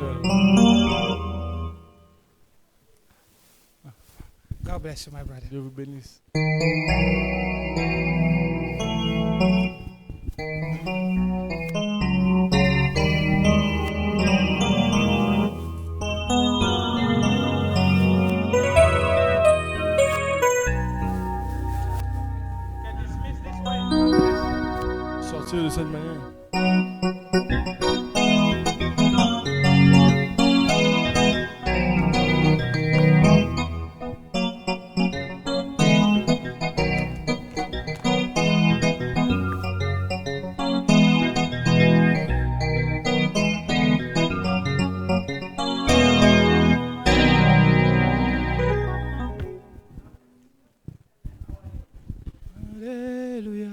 God bless you, my brother. Dieu vous bénisse. Sortir de cette manière. Alléluia.